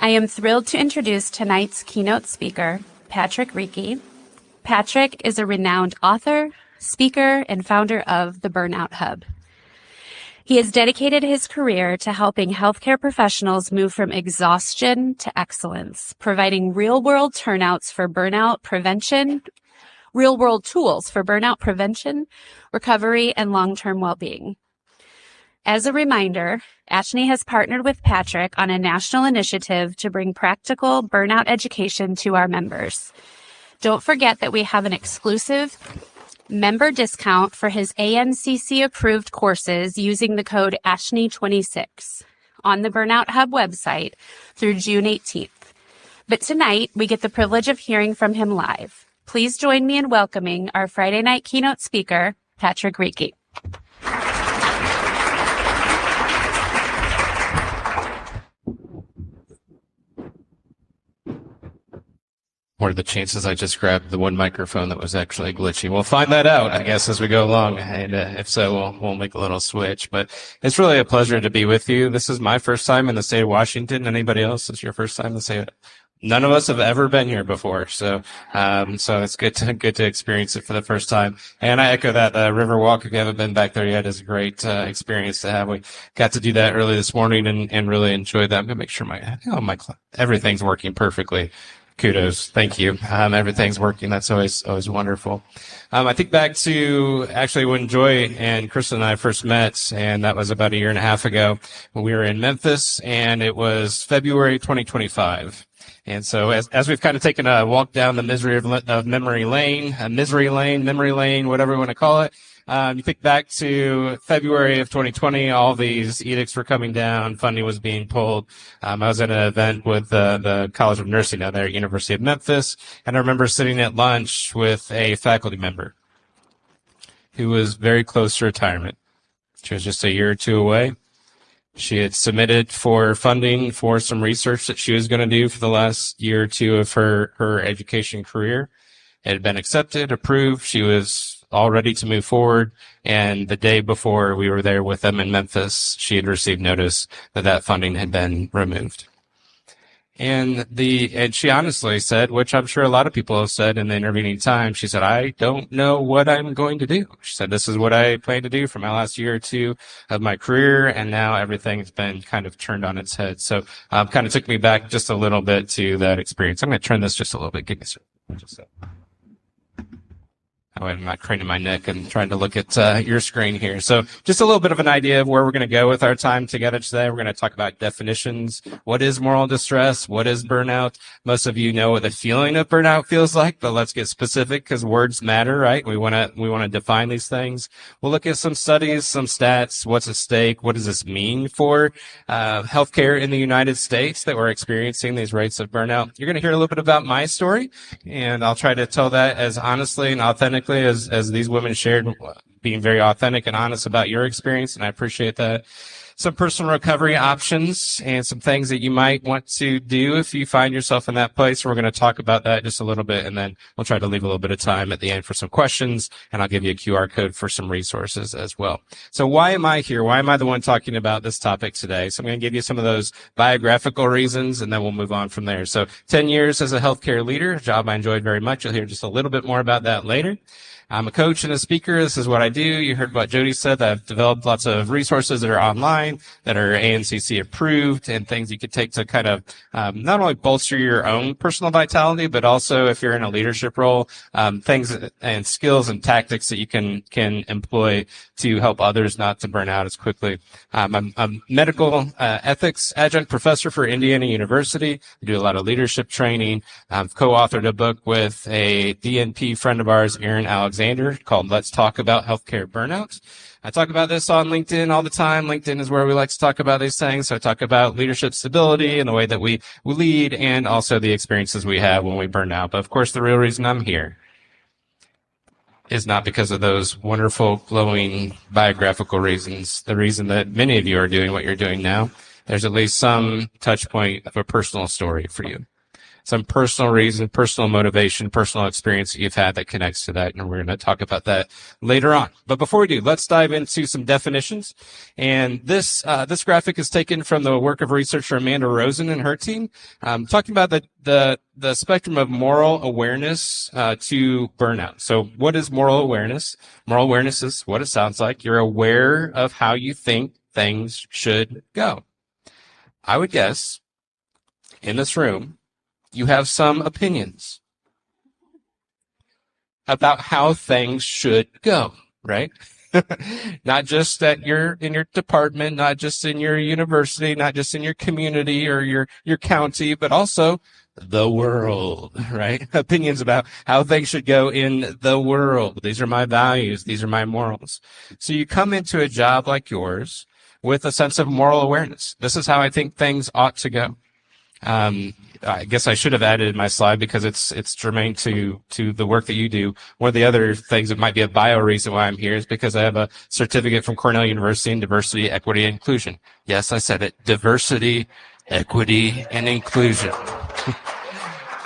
I am thrilled to introduce tonight's keynote speaker, Patrick Riecke. Patrick is a renowned author, speaker, and founder of the Burnout Hub. He has dedicated his career to helping healthcare professionals move from exhaustion to excellence, providing real-world tools for burnout prevention, recovery, and long-term well-being. As a reminder, ACHNE has partnered with Patrick on a national initiative to bring practical burnout education to our members. Don't forget that we have an exclusive member discount for his ANCC-approved courses using the code ACHNE26 on the Burnout Hub website through June 18th. But tonight, we get the privilege of hearing from him live. Please join me in welcoming our Friday night keynote speaker, Patrick Riecke. What are the chances I just grabbed the one microphone that was actually glitchy? We'll find that out, I guess, as we go along. And if so, we'll make a little switch. But it's really a pleasure to be with you. This is my first time in the state of Washington. Anybody else? This is your first time in the state? None of us have ever been here before. So it's good to experience it for the first time. And I echo that. Riverwalk, if you haven't been back there yet, is a great experience to have. We got to do that early this morning and really enjoyed that. I'm going to make sure everything's working perfectly. Kudos. Thank you. Everything's working. That's always wonderful. I think back to actually when Joy and Kristen and I first met, and that was about a year and a half ago when we were in Memphis, and it was February 2025. And so as we've kind of taken a walk down the misery of memory lane, whatever you want to call it, you think back to February of 2020, all these edicts were coming down, funding was being pulled. I was at an event with the College of Nursing down there at University of Memphis, and I remember sitting at lunch with a faculty member who was very close to retirement. She was just a year or two away. She had submitted for funding for some research that she was going to do for the last year or two of her education career. It had been accepted, approved. She was all ready to move forward. And the day before we were there with them in Memphis, she had received notice that funding had been removed. And she honestly said, which I'm sure a lot of people have said in the intervening time, she said, I don't know what I'm going to do. She said, this is what I plan to do for my last year or two of my career. And now everything's been kind of turned on its head. So, kind of took me back just a little bit to that experience. I'm going to turn this just a little bit. Give me a second. I'm not craning my neck and trying to look at your screen here. So just a little bit of an idea of where we're going to go with our time together today. We're going to talk about definitions. What is moral distress? What is burnout? Most of you know what the feeling of burnout feels like, but let's get specific because words matter, right? We want to define these things. We'll look at some studies, some stats. What's at stake? What does this mean for healthcare in the United States that we're experiencing these rates of burnout? You're going to hear a little bit about my story, and I'll try to tell that as honestly and authentically as these women shared, being very authentic and honest about your experience, and I appreciate that. Some personal recovery options and some things that you might want to do if you find yourself in that place. We're going to talk about that just a little bit, and then we'll try to leave a little bit of time at the end for some questions, and I'll give you a QR code for some resources as well. So why am I here? Why am I the one talking about this topic today? So I'm going to give you some of those biographical reasons, and then we'll move on from there. So 10 years as a healthcare leader, a job I enjoyed very much. You'll hear just a little bit more about that later. I'm a coach and a speaker. This is what I do. You heard what Jody said. I've developed lots of resources that are online, that are ANCC approved, and things you could take to kind of not only bolster your own personal vitality, but also if you're in a leadership role, things and skills and tactics that you can employ to help others not to burn out as quickly. I'm a medical ethics adjunct professor for Indiana University. I do a lot of leadership training. I've co-authored a book with a DNP friend of ours, Aaron Alexander, called Let's Talk About Healthcare Burnout. I talk about this on LinkedIn all the time. LinkedIn is where we like to talk about these things. So I talk about leadership stability and the way that we lead and also the experiences we have when we burn out. But of course, the real reason I'm here is not because of those wonderful, glowing biographical reasons. The reason that many of you are doing what you're doing now, there's at least some touch point of a personal story for you. some personal reason, personal motivation, personal experience that you've had that connects to that. And we're going to talk about that later on. But before we do, let's dive into some definitions. And this graphic is taken from the work of researcher Amanda Rosen and her team, talking about the spectrum of moral awareness to burnout. So what is moral awareness? Moral awareness is what it sounds like. You're aware of how you think things should go. I would guess in this room, you have some opinions about how things should go, right? Not just in your department, not just in your university, not just in your community or your county, but also the world, right? Opinions about how things should go in the world. These are my values. These are my morals. So you come into a job like yours with a sense of moral awareness. This is how I think things ought to go. I guess I should have added in my slide because it's germane to the work that you do. One of the other things that might be a bio reason why I'm here is because I have a certificate from Cornell University in diversity, equity, and inclusion. Yes, I said it. Diversity, equity, and inclusion.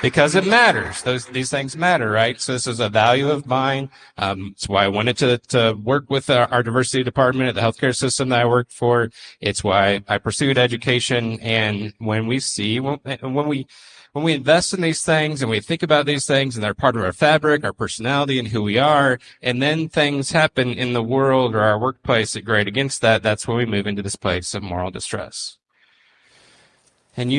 Because it matters. These things matter, right? So this is a value of mine. It's why I wanted to work with our diversity department at the healthcare system that I worked for. It's why I pursued education. And when we invest in these things and we think about these things and they're part of our fabric, our personality, and who we are, and then things happen in the world or our workplace that grade against that, that's when we move into this place of moral distress. And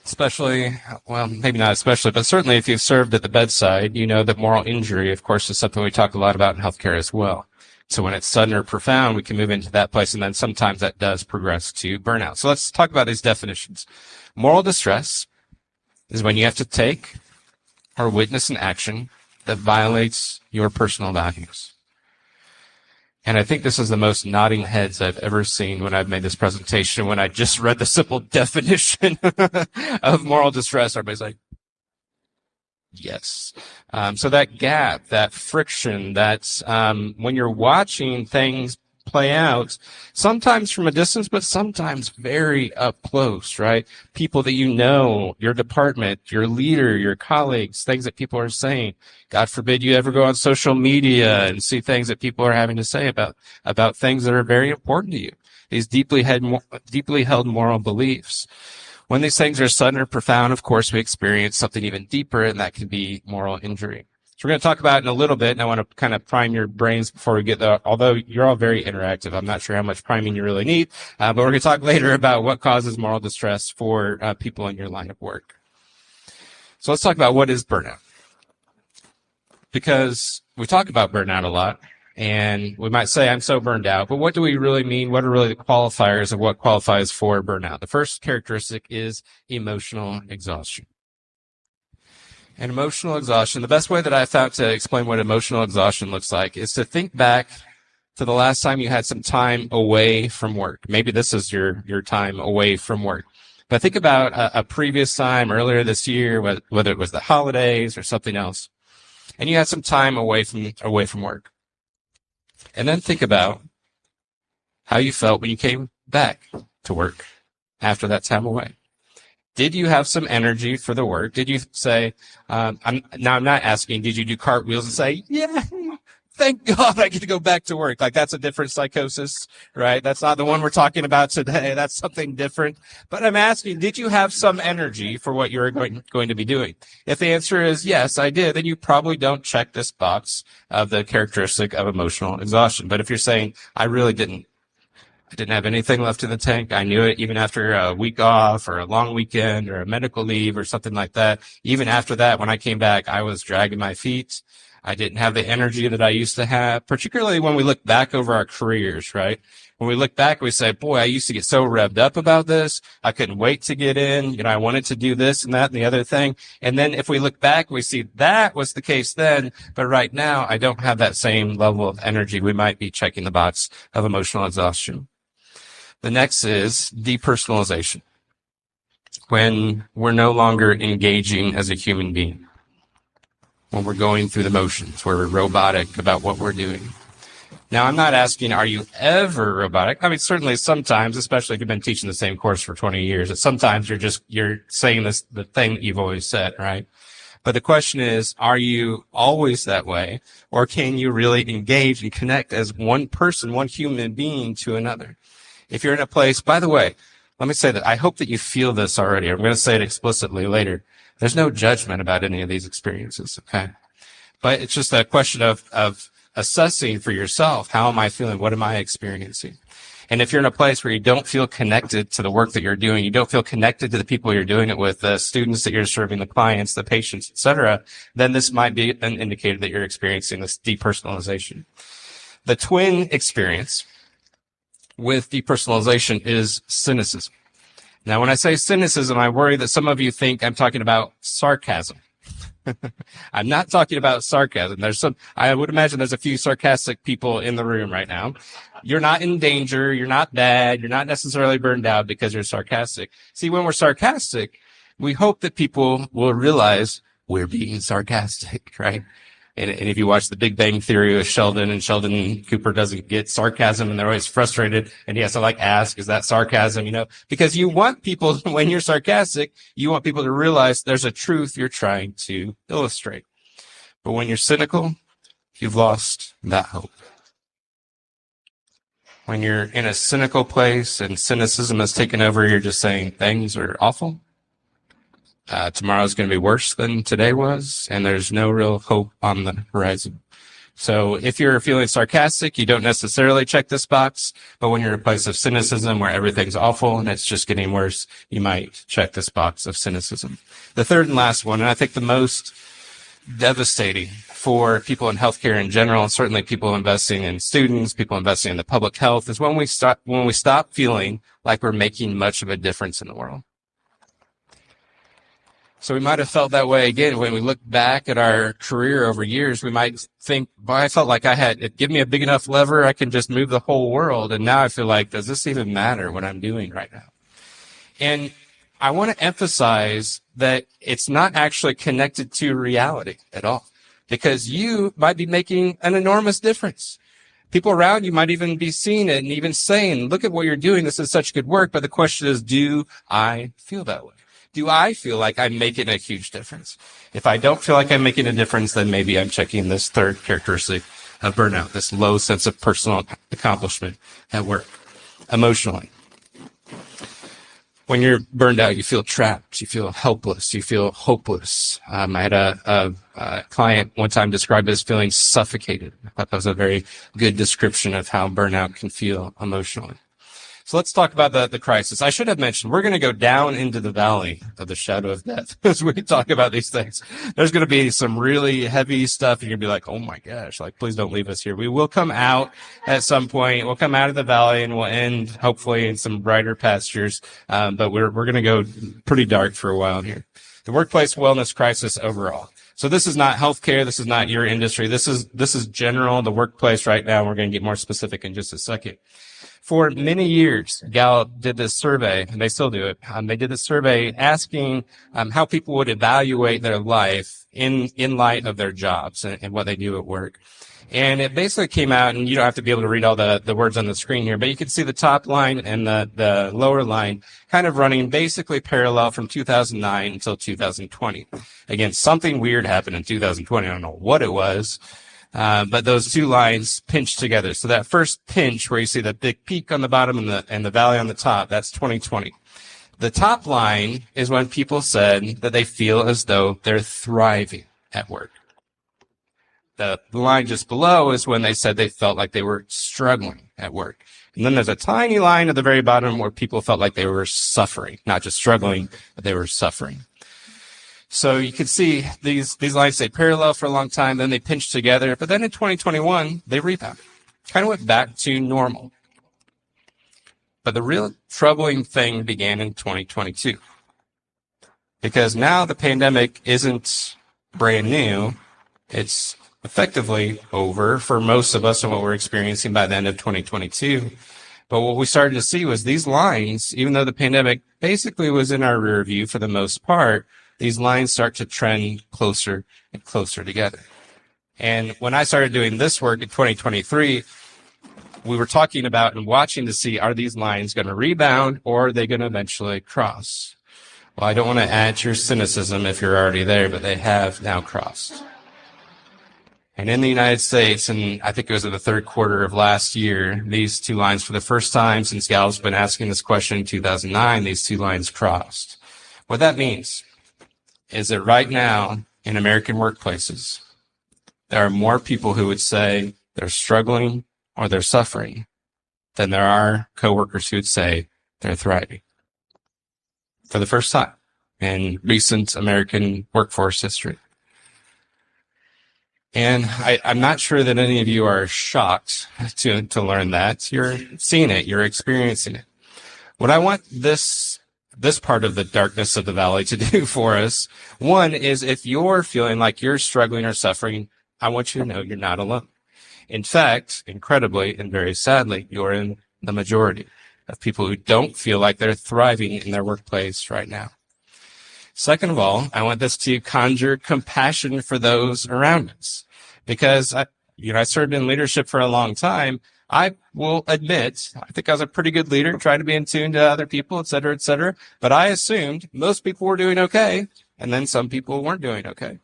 especially, well, maybe not especially, but certainly if you've served at the bedside, you know that moral injury, of course, is something we talk a lot about in healthcare as well. So when it's sudden or profound, we can move into that place, and then sometimes that does progress to burnout. So let's talk about these definitions. Moral distress is when you have to take or witness an action that violates your personal values. And I think this is the most nodding heads I've ever seen when I've made this presentation. When I just read the simple definition of moral distress, everybody's like, yes. So that gap, that friction, that's when you're watching things play out, sometimes from a distance, but sometimes very up close, right? People that you know, your department, your leader, your colleagues, things that people are saying. God forbid you ever go on social media and see things that people are having to say about things that are very important to you. These deeply held moral beliefs. When these things are sudden or profound, of course, we experience something even deeper, and that can be moral injury. So we're going to talk about it in a little bit, and I want to kind of prime your brains before we get there. Although you're all very interactive, I'm not sure how much priming you really need, but we're going to talk later about what causes moral distress for people in your line of work. So let's talk about what is burnout. Because we talk about burnout a lot, and we might say, I'm so burned out, but what do we really mean? What are really the qualifiers of what qualifies for burnout? The first characteristic is emotional exhaustion. And emotional exhaustion, the best way that I found to explain what emotional exhaustion looks like is to think back to the last time you had some time away from work. Maybe this is your time away from work. But think about a previous time earlier this year, whether it was the holidays or something else, and you had some time away from work. And then think about how you felt when you came back to work after that time away. Did you have some energy for the work? Did you say, I'm not asking, did you do cartwheels and say, yeah, thank God I get to go back to work? Like, that's a different psychosis, right? That's not the one we're talking about today. That's something different. But I'm asking, did you have some energy for what you're going to be doing? If the answer is yes, I did, then you probably don't check this box of the characteristic of emotional exhaustion. But if you're saying, I really didn't have anything left in the tank. I knew it even after a week off or a long weekend or a medical leave or something like that. Even after that, when I came back, I was dragging my feet. I didn't have the energy that I used to have, particularly when we look back over our careers, right? When we look back, we say, boy, I used to get so revved up about this. I couldn't wait to get in. I wanted to do this and that and the other thing. And then if we look back, we see that was the case then, but right now I don't have that same level of energy. We might be checking the box of emotional exhaustion. The next is depersonalization, when we're no longer engaging as a human being, when we're going through the motions, where we're robotic about what we're doing. Now, I'm not asking, are you ever robotic? I mean, certainly sometimes, especially if you've been teaching the same course for 20 years, that sometimes you're saying the thing that you've always said, right? But the question is, are you always that way? Or can you really engage and connect as one person, one human being to another? If you're in a place, by the way, let me say that I hope that you feel this already. I'm going to say it explicitly later. There's no judgment about any of these experiences, okay? But it's just a question of assessing for yourself, how am I feeling? What am I experiencing? And if you're in a place where you don't feel connected to the work that you're doing, you don't feel connected to the people you're doing it with, the students that you're serving, the clients, the patients, etc., then this might be an indicator that you're experiencing this depersonalization. The twin experience with depersonalization is cynicism. Now, when I say cynicism, I worry that some of you think I'm talking about sarcasm. I'm not talking about sarcasm. I would imagine there's a few sarcastic people in the room right now. You're not in danger. You're not bad. You're not necessarily burned out because you're sarcastic. See, when we're sarcastic, we hope that people will realize we're being sarcastic, right? And if you watch The Big Bang Theory with Sheldon, and Sheldon Cooper doesn't get sarcasm and they're always frustrated and he has to ask, is that sarcasm? Because you want people, when you're sarcastic, you want people to realize there's a truth you're trying to illustrate. But when you're cynical, you've lost that hope. When you're in a cynical place and cynicism has taken over, you're just saying things are awful. Tomorrow's going to be worse than today was, and there's no real hope on the horizon. So if you're feeling sarcastic, you don't necessarily check this box, but when you're in a place of cynicism where everything's awful and it's just getting worse, you might check this box of cynicism. The third and last one, and I think the most devastating for people in healthcare in general, and certainly people investing in students, people investing in the public health, is when we stop feeling like we're making much of a difference in the world. So we might have felt that way again. When we look back at our career over years, we might think, well, I felt like give me a big enough lever, I can just move the whole world. And now I feel like, does this even matter what I'm doing right now? And I want to emphasize that it's not actually connected to reality at all, because you might be making an enormous difference. People around you might even be seeing it and even saying, look at what you're doing. This is such good work. But the question is, do I feel that way? Do I feel like I'm making a huge difference? If I don't feel like I'm making a difference, then maybe I'm checking this third characteristic of burnout, this low sense of personal accomplishment at work, emotionally. When you're burned out, you feel trapped, you feel helpless, you feel hopeless. I had a client one time describe it as feeling suffocated. I thought that was a very good description of how burnout can feel emotionally. So let's talk about the crisis. I should have mentioned, we're going to go down into the valley of the shadow of death as we talk about these things. There's going to be some really heavy stuff, and you're going to be like, oh my gosh, please don't leave us here. We will come out at some point. We'll come out of the valley and we'll end hopefully in some brighter pastures. But we're going to go pretty dark for a while here. The workplace wellness crisis overall. So this is not healthcare. This is not your industry. This is general, the workplace right now. We're going to get more specific in just a second. For many years, Gallup did this survey, and they still do it. They did this survey asking how people would evaluate their life in light of their jobs and what they do at work. And it basically came out, and you don't have to be able to read all the words on the screen here, but you can see the top line and the lower line kind of running basically parallel from 2009 until 2020. Again, something weird happened in 2020. I don't know what it was. But those two lines pinch together. So that first pinch where you see the big peak on the bottom and the valley on the top, that's 2020. The top line is when people said that they feel as though they're thriving at work. The line just below is when they said they felt like they were struggling at work. And then there's a tiny line at the very bottom where people felt like they were suffering, not just struggling, but they were suffering. So you can see these lines stayed parallel for a long time, then they pinched together, but then in 2021, they rebounded. Kind of went back to normal. But the real troubling thing began in 2022. Because now the pandemic isn't brand new. It's effectively over for most of us and what we're experiencing by the end of 2022. But what we started to see was these lines, even though the pandemic basically was in our rear view for the most part, these lines start to trend closer and closer together. And when I started doing this work in 2023, we were talking about and watching to see, are these lines going to rebound or are they going to eventually cross? Well, I don't want to add to your cynicism if you're already there, but they have now crossed. And in the United States, and I think it was in the third quarter of last year, these two lines, for the first time since Gallup's been asking this question in 2009, these two lines crossed. What that means is that right now in American workplaces, there are more people who would say they're struggling or they're suffering than there are coworkers who would say they're thriving. For the first time in recent American workforce history. And I'm not sure that any of you are shocked to learn that. You're seeing it, you're experiencing it. What I want this part of the darkness of the valley to do for us, one is if you're feeling like you're struggling or suffering, I want you to know you're not alone. In fact, incredibly and very sadly, you're in the majority of people who don't feel like they're thriving in their workplace right now. Second of all, I want this to conjure compassion for those around us. Because I served in leadership for a long time. I will admit, I think I was a pretty good leader, trying to be in tune to other people, et cetera, et cetera. But I assumed most people were doing okay, and then some people weren't doing okay.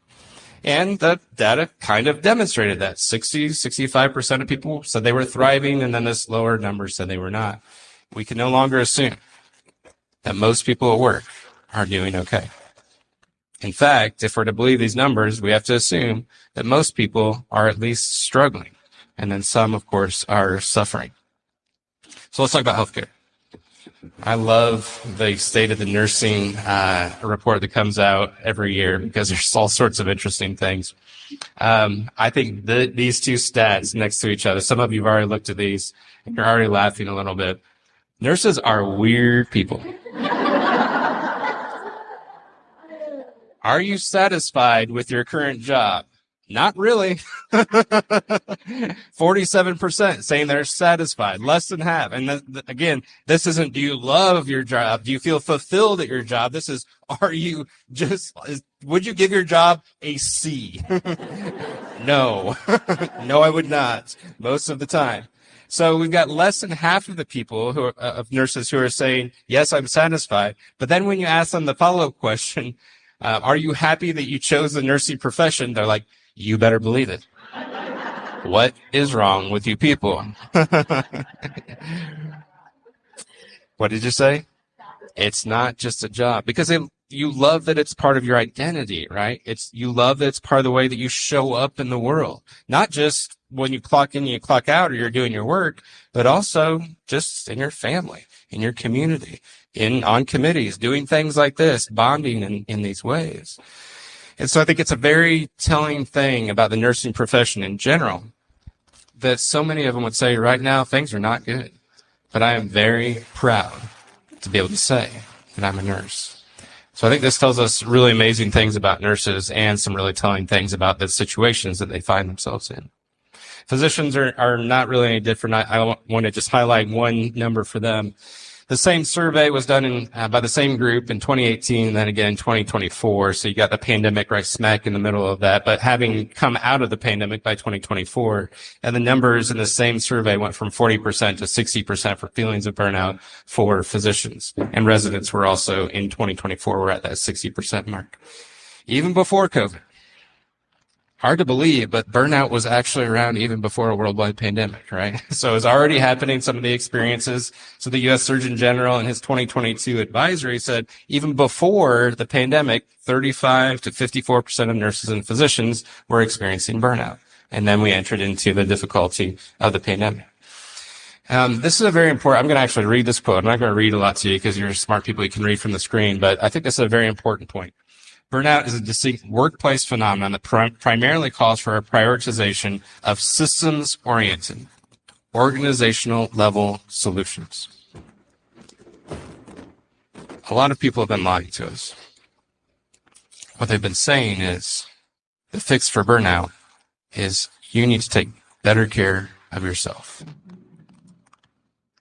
And the data kind of demonstrated that 65% of people said they were thriving, and then this lower number said they were not. We can no longer assume that most people at work are doing okay. In fact, if we're to believe these numbers, we have to assume that most people are at least struggling, and then some, of course, are suffering. So let's talk about healthcare. I love the state of the nursing report that comes out every year because there's all sorts of interesting things. I think these two stats next to each other, some of you have already looked at these and you're already laughing a little bit. Nurses are weird people. Are you satisfied with your current job? Not really. 47% saying they're satisfied, less than half. And again, this isn't, do you love your job? Do you feel fulfilled at your job? This is, would you give your job a C? No. No, I would not, most of the time. So we've got less than half of the people who are, of nurses who are saying, yes, I'm satisfied. But then when you ask them the follow-up question, are you happy that you chose the nursing profession? They're like, you better believe it. What is wrong with you people? What did you say? It's not just a job, because you love that it's part of your identity, right? You love that it's part of the way that you show up in the world, not just when you clock in, you clock out, or you're doing your work, but also just in your family, in your community, on committees, doing things like this, bonding in these ways. And so I think it's a very telling thing about the nursing profession in general that so many of them would say right now things are not good. But I am very proud to be able to say that I'm a nurse. So I think this tells us really amazing things about nurses and some really telling things about the situations that they find themselves in. Physicians are not really any different. I want to just highlight one number for them. The same survey was done by the same group in 2018 and then again in 2024. So you got the pandemic right smack in the middle of that. But having come out of the pandemic by 2024, and the numbers in the same survey went from 40% to 60% for feelings of burnout for physicians. And residents were also in 2024, we're at that 60% mark. Even before COVID. Hard to believe, but burnout was actually around even before a worldwide pandemic, right? So it was already happening, some of the experiences. So the U.S. Surgeon General in his 2022 advisory said even before the pandemic, 35 to 54% of nurses and physicians were experiencing burnout. And then we entered into the difficulty of the pandemic. This is a very important, I'm going to actually read this quote. I'm not going to read a lot to you because you're smart people, you can read from the screen, but I think this is a very important point. Burnout is a distinct workplace phenomenon that primarily calls for a prioritization of systems-oriented, organizational-level solutions. A lot of people have been lying to us. What they've been saying is the fix for burnout is you need to take better care of yourself.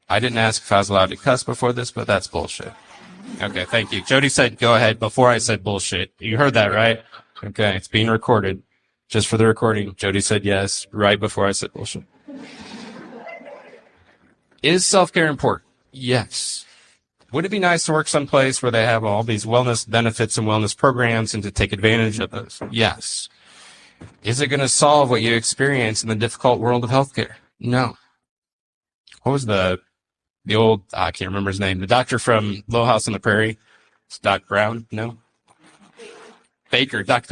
I didn't ask if I was allowed to cuss before this, but that's bullshit. Okay, thank you. Jody said go ahead before I said bullshit. You heard that, right? Okay, it's being recorded. Just for the recording, Jody said yes right before I said bullshit. Is self-care important? Yes. Would it be nice to work someplace where they have all these wellness benefits and wellness programs and to take advantage of those? Yes. Is it going to solve what you experience in the difficult world of healthcare? No. What was the old, I can't remember his name, the doctor from Little House on the Prairie? It's Doc Brown? No? Baker, Doc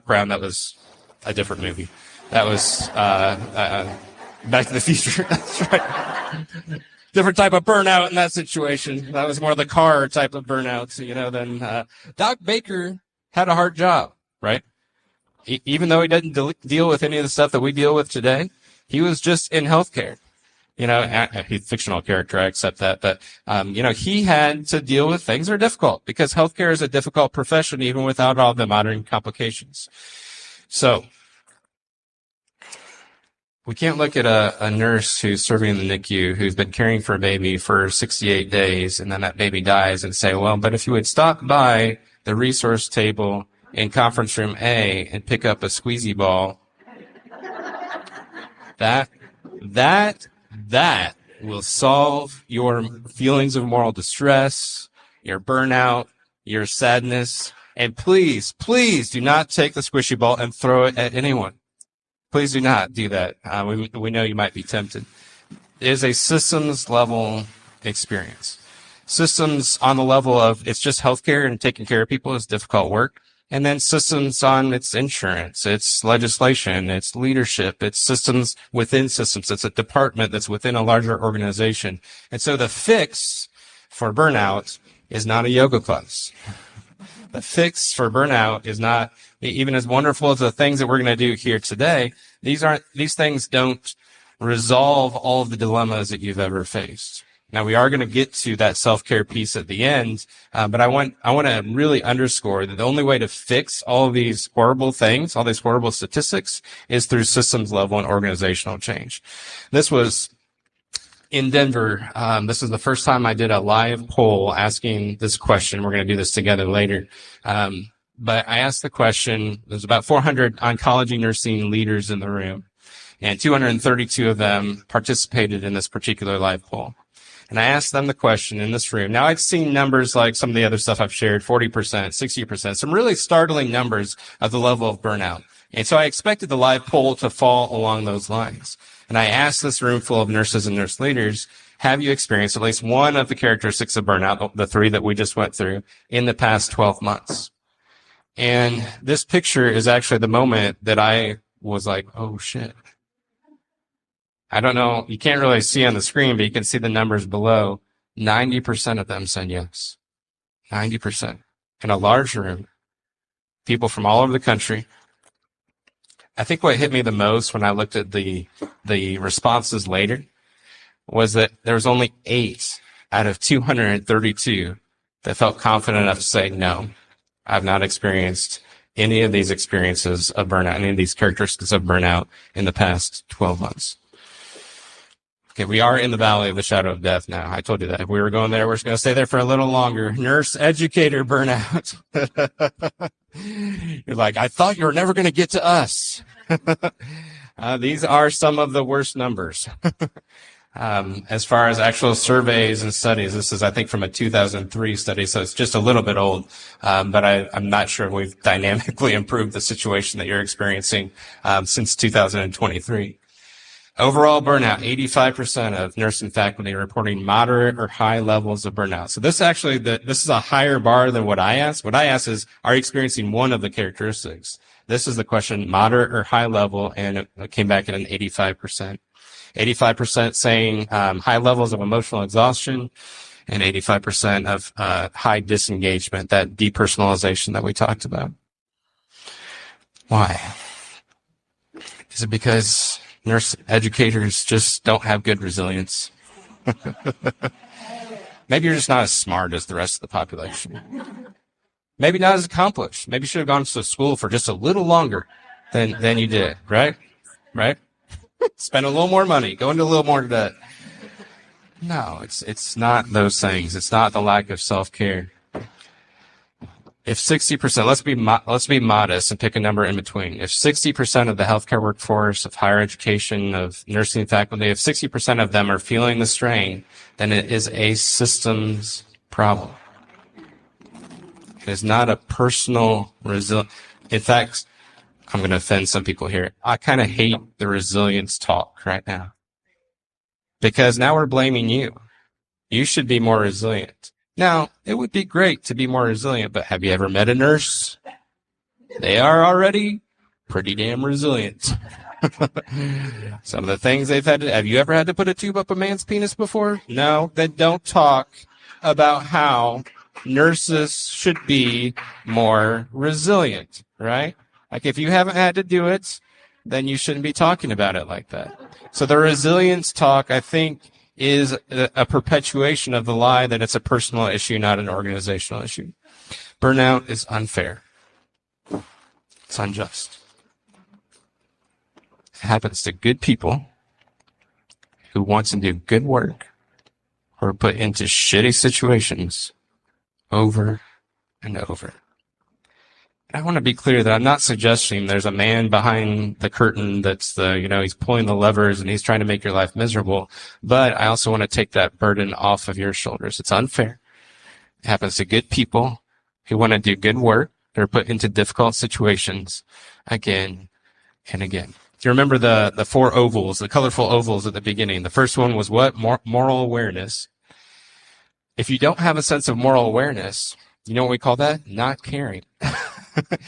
Brown, that was a different movie. That was Back to the Future. That's right. Different type of burnout in that situation. That was more the car type of burnout, than Doc Baker had a hard job, right? Even though he didn't deal with any of the stuff that we deal with today, he was just in healthcare. He's a fictional character, I accept that. But, he had to deal with things that are difficult because healthcare is a difficult profession, even without all the modern complications. So, we can't look at a nurse who's serving in the NICU who's been caring for a baby for 68 days and then that baby dies and say, well, but if you would stop by the resource table in conference room A and pick up a squeezy ball, that will solve your feelings of moral distress, your burnout, your sadness. And please do not take the squishy ball and throw it at anyone. Please do not do that. We know you might be tempted. It is a systems level experience. Systems on the level of it's just healthcare and taking care of people is difficult work. And then systems on its insurance, its legislation, its leadership, its systems within systems. It's a department that's within a larger organization. And so the fix for burnout is not a yoga class. The fix for burnout is not, even as wonderful as the things that we're going to do here today, these things don't resolve all of the dilemmas that you've ever faced. Now, we are going to get to that self-care piece at the end, but I want to really underscore that the only way to fix all of these horrible things, all these horrible statistics, is through systems level and organizational change. This was in Denver. This is the first time I did a live poll asking this question. We're going to do this together later. But I asked the question, there's about 400 oncology nursing leaders in the room, and 232 of them participated in this particular live poll. And I asked them the question in this room. Now, I'd seen numbers like some of the other stuff I've shared, 40%, 60%, some really startling numbers of the level of burnout. And so I expected the live poll to fall along those lines. And I asked this room full of nurses and nurse leaders, have you experienced at least one of the characteristics of burnout, the three that we just went through, in the past 12 months? And this picture is actually the moment that I was like, oh, shit. I don't know, you can't really see on the screen, but you can see the numbers below. 90% of them said yes. 90%. In a large room, people from all over the country. I think what hit me the most when I looked at the responses later was that there was only 8 out of 232 that felt confident enough to say, no, I've not experienced any of these experiences of burnout, any of these characteristics of burnout in the past 12 months. Okay, we are in the valley of the shadow of death now. I told you that. If we were going there, we're just going to stay there for a little longer. Nurse educator burnout. You're like, I thought you were never going to get to us. These are some of the worst numbers. As far as actual surveys and studies, this is, I think, from a 2003 study, so it's just a little bit old. But I'm not sure we've dynamically improved the situation that you're experiencing since 2023. Overall burnout, 85% of nursing faculty are reporting moderate or high levels of burnout. So this is a higher bar than what I asked. What I asked is, are you experiencing one of the characteristics? This is the question, moderate or high level, and it came back at an 85%. 85% saying high levels of emotional exhaustion, and 85% of high disengagement, that depersonalization that we talked about. Why? Is it because nurse educators just don't have good resilience? Maybe you're just not as smart as the rest of the population. Maybe not as accomplished. Maybe you should have gone to school for just a little longer than you did, right? Right? Spend a little more money, go into a little more debt. No, it's not those things. It's not the lack of self-care. If 60%, let's be modest and pick a number in between. If 60% of the healthcare workforce, of higher education, of nursing faculty, if 60% of them are feeling the strain, then it is a systems problem. It is not a personal resilience. In fact, I'm going to offend some people here. I kind of hate the resilience talk right now. Because now we're blaming you. You should be more resilient. Now, it would be great to be more resilient, but have you ever met a nurse? They are already pretty damn resilient. Some of the things they've had to, have you ever had to put a tube up a man's penis before? No, then don't talk about how nurses should be more resilient, right? Like if you haven't had to do it, then you shouldn't be talking about it like that. So the resilience talk, I think, is a perpetuation of the lie that it's a personal issue, not an organizational issue. Burnout is unfair. It's unjust. It happens to good people who want to do good work or are put into shitty situations over and over. I want to be clear that I'm not suggesting there's a man behind the curtain that's he's pulling the levers and he's trying to make your life miserable. But I also want to take that burden off of your shoulders. It's unfair. It happens to good people who want to do good work. They're put into difficult situations again and again. Do you remember the four ovals, the colorful ovals at the beginning? The first one was what? Moral awareness. If you don't have a sense of moral awareness, you know what we call that? Not caring.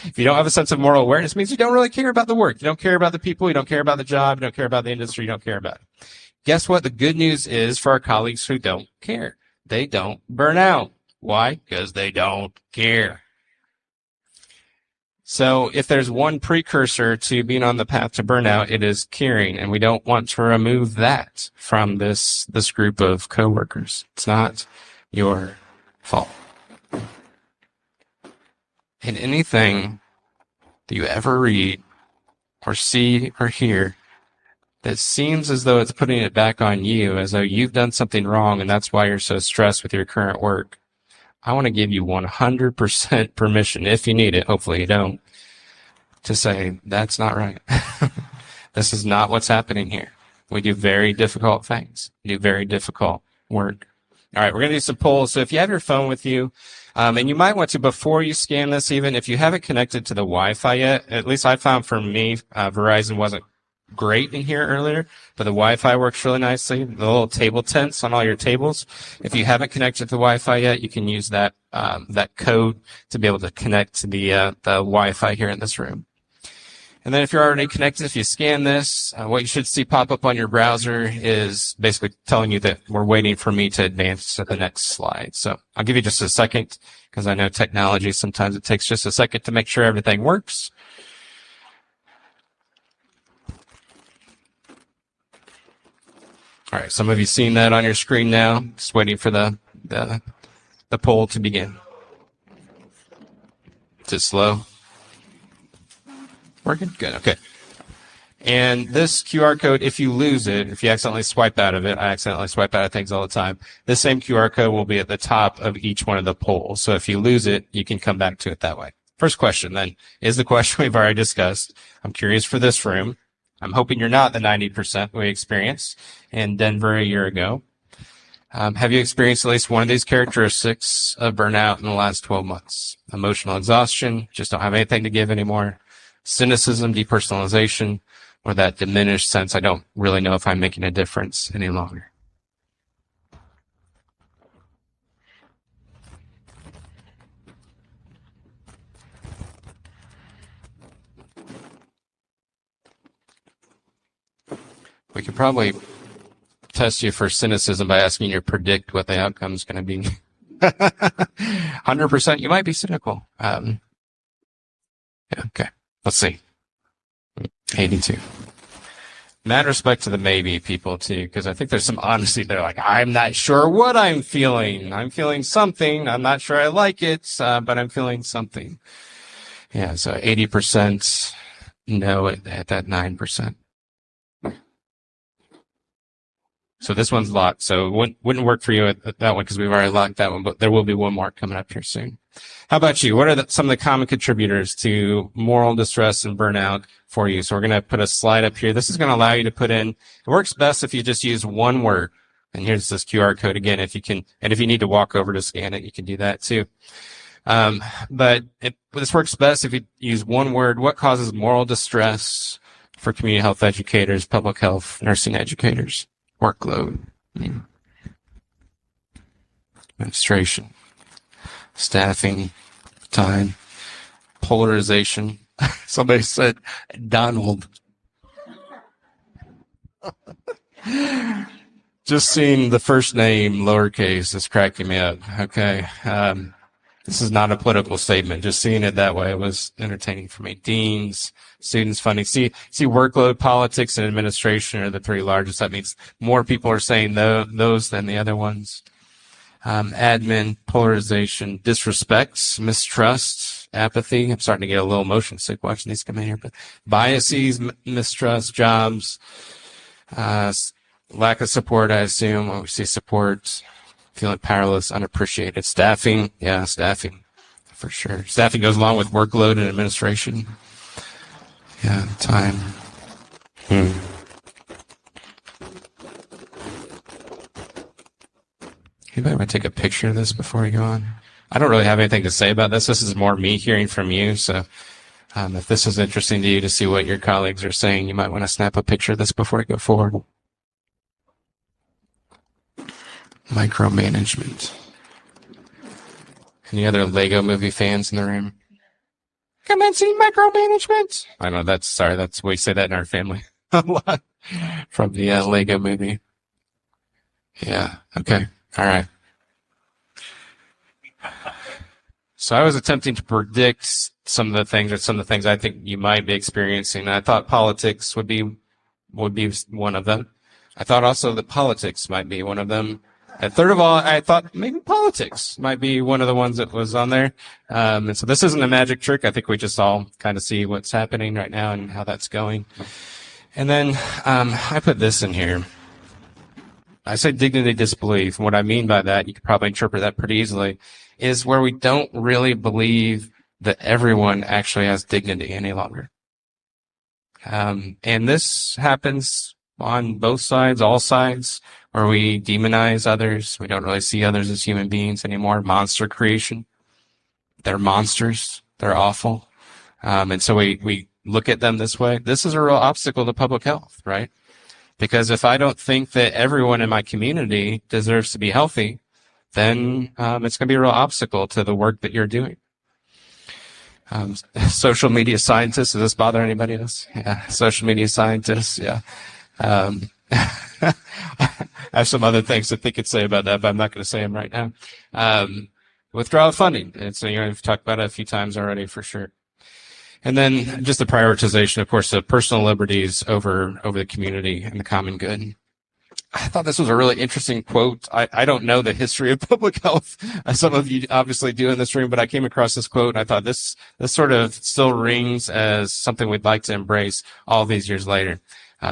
If you don't have a sense of moral awareness, it means you don't really care about the work. You don't care about the people. You don't care about the job. You don't care about the industry. You don't care about it. Guess what? The good news is for our colleagues who don't care. They don't burn out. Why? Because they don't care. So if there's one precursor to being on the path to burnout, it is caring. And we don't want to remove that from this group of coworkers. It's not your fault. And anything that you ever read or see or hear that seems as though it's putting it back on you, as though you've done something wrong and that's why you're so stressed with your current work, I want to give you 100% permission, if you need it, hopefully you don't, to say, that's not right. This is not what's happening here. We do very difficult things. We do very difficult work. All right, we're going to do some polls. So if you have your phone with you, and you might want to, before you scan this even, if you haven't connected to the Wi-Fi yet, at least I found for me, Verizon wasn't great in here earlier, but the Wi-Fi works really nicely. The little table tents on all your tables. If you haven't connected to the Wi-Fi yet, you can use that code to be able to connect to the Wi-Fi here in this room. And then if you're already connected, if you scan this, what you should see pop up on your browser is basically telling you that we're waiting for me to advance to the next slide. So I'll give you just a second, because I know technology, sometimes it takes just a second to make sure everything works. All right, some of you seen that on your screen now. Just waiting for the poll to begin. Is it slow? Working? Good, okay. And this QR code, if you lose it, if you accidentally swipe out of it, I accidentally swipe out of things all the time, this same QR code will be at the top of each one of the polls. So if you lose it, you can come back to it that way. First question then is the question we've already discussed. I'm curious for this room. I'm hoping you're not the 90% we experienced in Denver a year ago. Have you experienced at least one of these characteristics of burnout in the last 12 months? Emotional exhaustion, just don't have anything to give anymore. Cynicism, depersonalization, or that diminished sense, I don't really know if I'm making a difference any longer. We could probably test you for cynicism by asking you to predict what the outcome is going to be. 100%, you might be cynical. Yeah, okay. Let's see. 82. Mad respect to the maybe people too, because I think there's some honesty there. Like, I'm not sure what I'm feeling. I'm feeling something. I'm not sure I like it, but I'm feeling something. Yeah, so 80% no at that 9%. So this one's locked. So it wouldn't work for you at that one because we've already locked that one, but there will be one more coming up here soon. How about you? What are some of the common contributors to moral distress and burnout for you? So we're going to put a slide up here. This is going to allow you to put in, it works best if you just use one word. And here's this QR code again, if you can, and if you need to walk over to scan it, you can do that too. But this works best if you use one word. What causes moral distress for community health educators, public health, nursing educators? Workload, administration, staffing, time, polarization. Somebody said Donald. Just seeing the first name lowercase is cracking me up. Okay. This is not a political statement. Just seeing it that way was entertaining for me. Deans, students funding. See workload, politics, and administration are the three largest. That means more people are saying those than the other ones. Admin, polarization, disrespect, mistrust, apathy. I'm starting to get a little motion sick watching these come in here, but biases, mistrust, jobs, lack of support, I assume. When we see support, feeling powerless, unappreciated. Staffing, yeah, staffing, for sure. Staffing goes along with workload and administration. Yeah, time. Anybody want to take a picture of this before we go on? I don't really have anything to say about this. This is more me hearing from you. So if this is interesting to you to see what your colleagues are saying, you might want to snap a picture of this before we go forward. Micromanagement. Any other Lego movie fans in the room? Come and see micromanagement. I know that's we say that in our family a lot from the Lego movie. Yeah. Okay. All right. So I was attempting to predict some of the things I think you might be experiencing. I thought politics would be one of them. I thought also that politics might be one of them. And third of all, I thought maybe politics might be one of the ones that was on there. And so this isn't a magic trick. I think we just all kind of see what's happening right now and how that's going. And then I put this in here. I say dignity disbelief. And what I mean by that, you could probably interpret that pretty easily, is where we don't really believe that everyone actually has dignity any longer. And this happens on both sides, all sides, where we demonize others. We don't really see others as human beings anymore. Monster creation. They're monsters. They're awful. And so we look at them this way. This is a real obstacle to public health, right? Because if I don't think that everyone in my community deserves to be healthy, then it's going to be a real obstacle to the work that you're doing. Social media scientists, does this bother anybody else? Yeah, social media scientists, yeah. I have some other things that they could say about that, but I'm not going to say them right now. Withdrawal of funding. And so, we've talked about it a few times already for sure. And then just the prioritization, of course, of personal liberties over the community and the common good. I thought this was a really interesting quote. I don't know the history of public health. Some of you obviously do in this room, but I came across this quote and I thought this sort of still rings as something we'd like to embrace all these years later.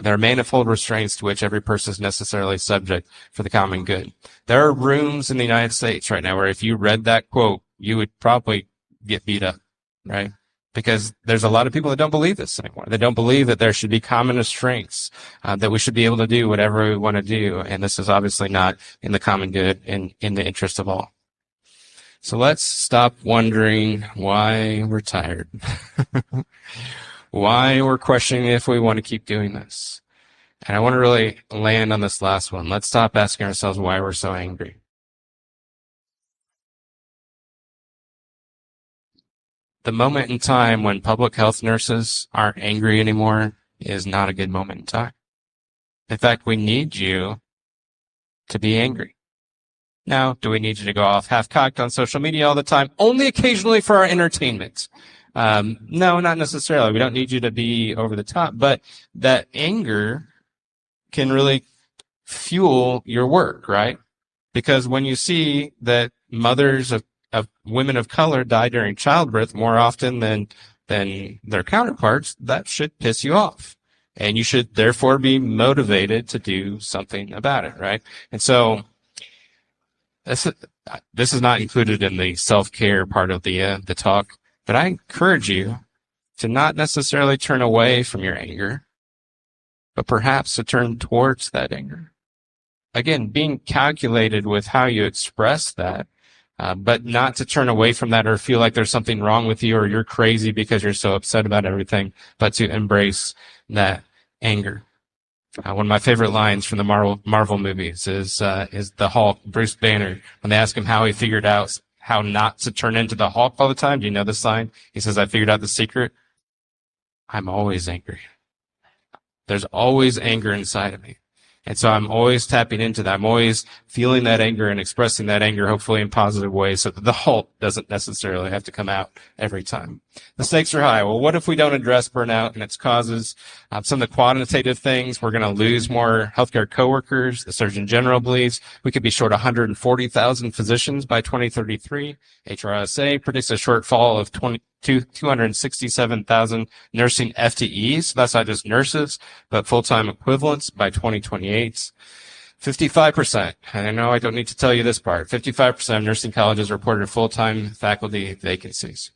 There are manifold restraints to which every person is necessarily subject for the common good. There are rooms in the United States right now where if you read that quote, you would probably get beat up, right? Because there's a lot of people that don't believe this anymore. They don't believe that there should be common restraints, that we should be able to do whatever we want to do. And this is obviously not in the common good and in the interest of all. So let's stop wondering why we're tired. Why we're questioning if we want to keep doing this. And I want to really land on this last one. Let's stop asking ourselves why we're so angry. The moment in time when public health nurses aren't angry anymore is not a good moment in time. In fact, we need you to be angry. Now, do we need you to go off half-cocked on social media all the time? Only occasionally for our entertainment. No, not necessarily. We don't need you to be over the top, but that anger can really fuel your work, right? Because when you see that mothers of women of color die during childbirth more often than their counterparts, that should piss you off. And you should therefore be motivated to do something about it, right? And so this is not included in the self-care part of the talk, but I encourage you to not necessarily turn away from your anger, but perhaps to turn towards that anger. Again, being calculated with how you express that, but not to turn away from that or feel like there's something wrong with you or you're crazy because you're so upset about everything, but to embrace that anger. One of my favorite lines from the Marvel movies is the Hulk, Bruce Banner, when they ask him how he figured out how not to turn into the Hulk all the time. Do you know this line? He says, I figured out the secret. I'm always angry. There's always anger inside of me. And so I'm always tapping into that. I'm always feeling that anger and expressing that anger, hopefully in positive ways, so that the Hulk doesn't necessarily have to come out every time. The stakes are high. Well, what if we don't address burnout and its causes? Some of the quantitative things, we're going to lose more healthcare coworkers. The Surgeon General believes we could be short 140,000 physicians by 2033. HRSA predicts a shortfall of 267,000 nursing FTEs. So that's not just nurses, but full-time equivalents by 2028. 55%, and I know I don't need to tell you this part, 55% of nursing colleges reported full-time faculty vacancies.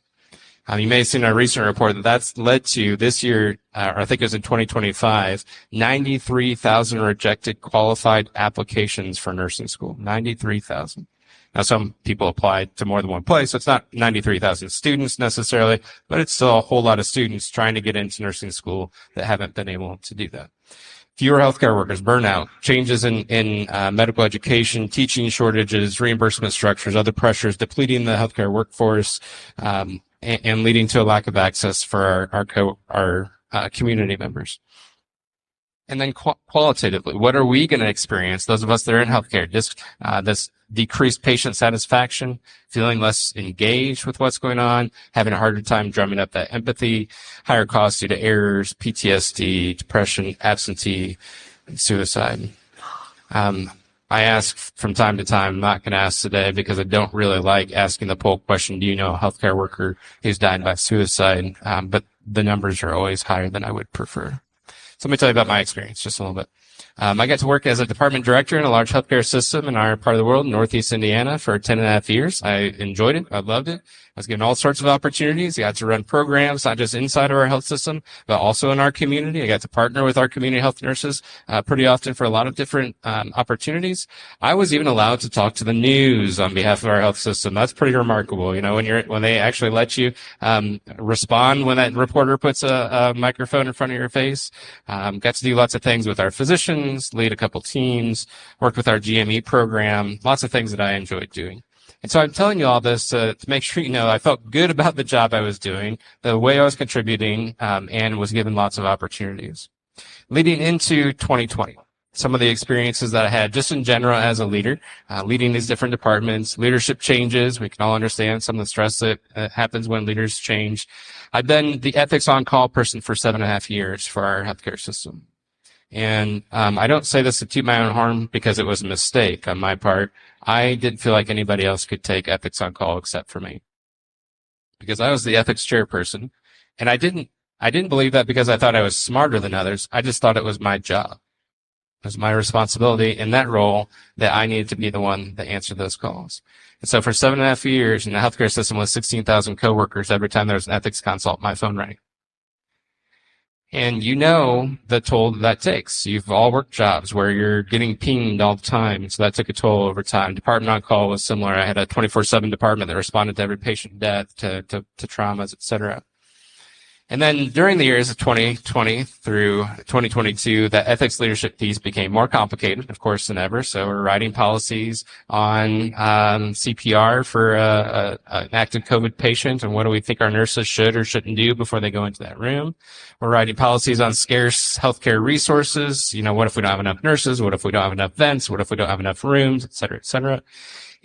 You may have seen our recent report that that's led to this year, or I think it was in 2025, 93,000 rejected qualified applications for nursing school. 93,000. Now, some people applied to more than one place, so it's not 93,000 students necessarily, but it's still a whole lot of students trying to get into nursing school that haven't been able to do that. Fewer healthcare workers, burnout, changes in medical education, teaching shortages, reimbursement structures, other pressures, depleting the healthcare workforce, and leading to a lack of access for our community members. And then qualitatively, what are we going to experience, those of us that are in healthcare? This decreased patient satisfaction, feeling less engaged with what's going on, having a harder time drumming up that empathy, higher costs due to errors, PTSD, depression, absentee, and suicide. I ask from time to time, I'm not going to ask today because I don't really like asking the poll question, do you know a healthcare worker who's died by suicide? But the numbers are always higher than I would prefer. So let me tell you about my experience just a little bit. I got to work as a department director in a large healthcare system in our part of the world, Northeast Indiana, for 10.5 years. I enjoyed it. I loved it. I was given all sorts of opportunities. I got to run programs, not just inside of our health system, but also in our community. I got to partner with our community health nurses pretty often for a lot of different opportunities. I was even allowed to talk to the news on behalf of our health system. That's pretty remarkable. You know, when they actually let you respond when that reporter puts a microphone in front of your face. Got to do lots of things with our physicians, lead a couple teams, worked with our GME program, lots of things that I enjoyed doing. And so I'm telling you all this to make sure you know I felt good about the job I was doing, the way I was contributing, and was given lots of opportunities. Leading into 2020, some of the experiences that I had just in general as a leader, leading these different departments, leadership changes. We can all understand some of the stress that happens when leaders change. I've been the ethics on-call person for 7.5 years for our healthcare system. And I don't say this to toot my own horn because it was a mistake on my part. I didn't feel like anybody else could take ethics on call except for me, because I was the ethics chairperson, and I didn't believe that because I thought I was smarter than others. I just thought it was my job. It was my responsibility in that role that I needed to be the one that answered those calls. And so for 7.5 years in the healthcare system with 16,000 coworkers, every time there was an ethics consult, my phone rang. And you know the toll that takes. You've all worked jobs where you're getting pinged all the time, so that took a toll over time. Department on call was similar. I had a 24/7 department that responded to every patient death, to traumas, et cetera. And then during the years of 2020 through 2022, the ethics leadership piece became more complicated, of course, than ever. So we're writing policies on CPR for an active COVID patient, and what do we think our nurses should or shouldn't do before they go into that room. We're writing policies on scarce healthcare resources. You know, what if we don't have enough nurses? What if we don't have enough vents? What if we don't have enough rooms, et cetera, et cetera.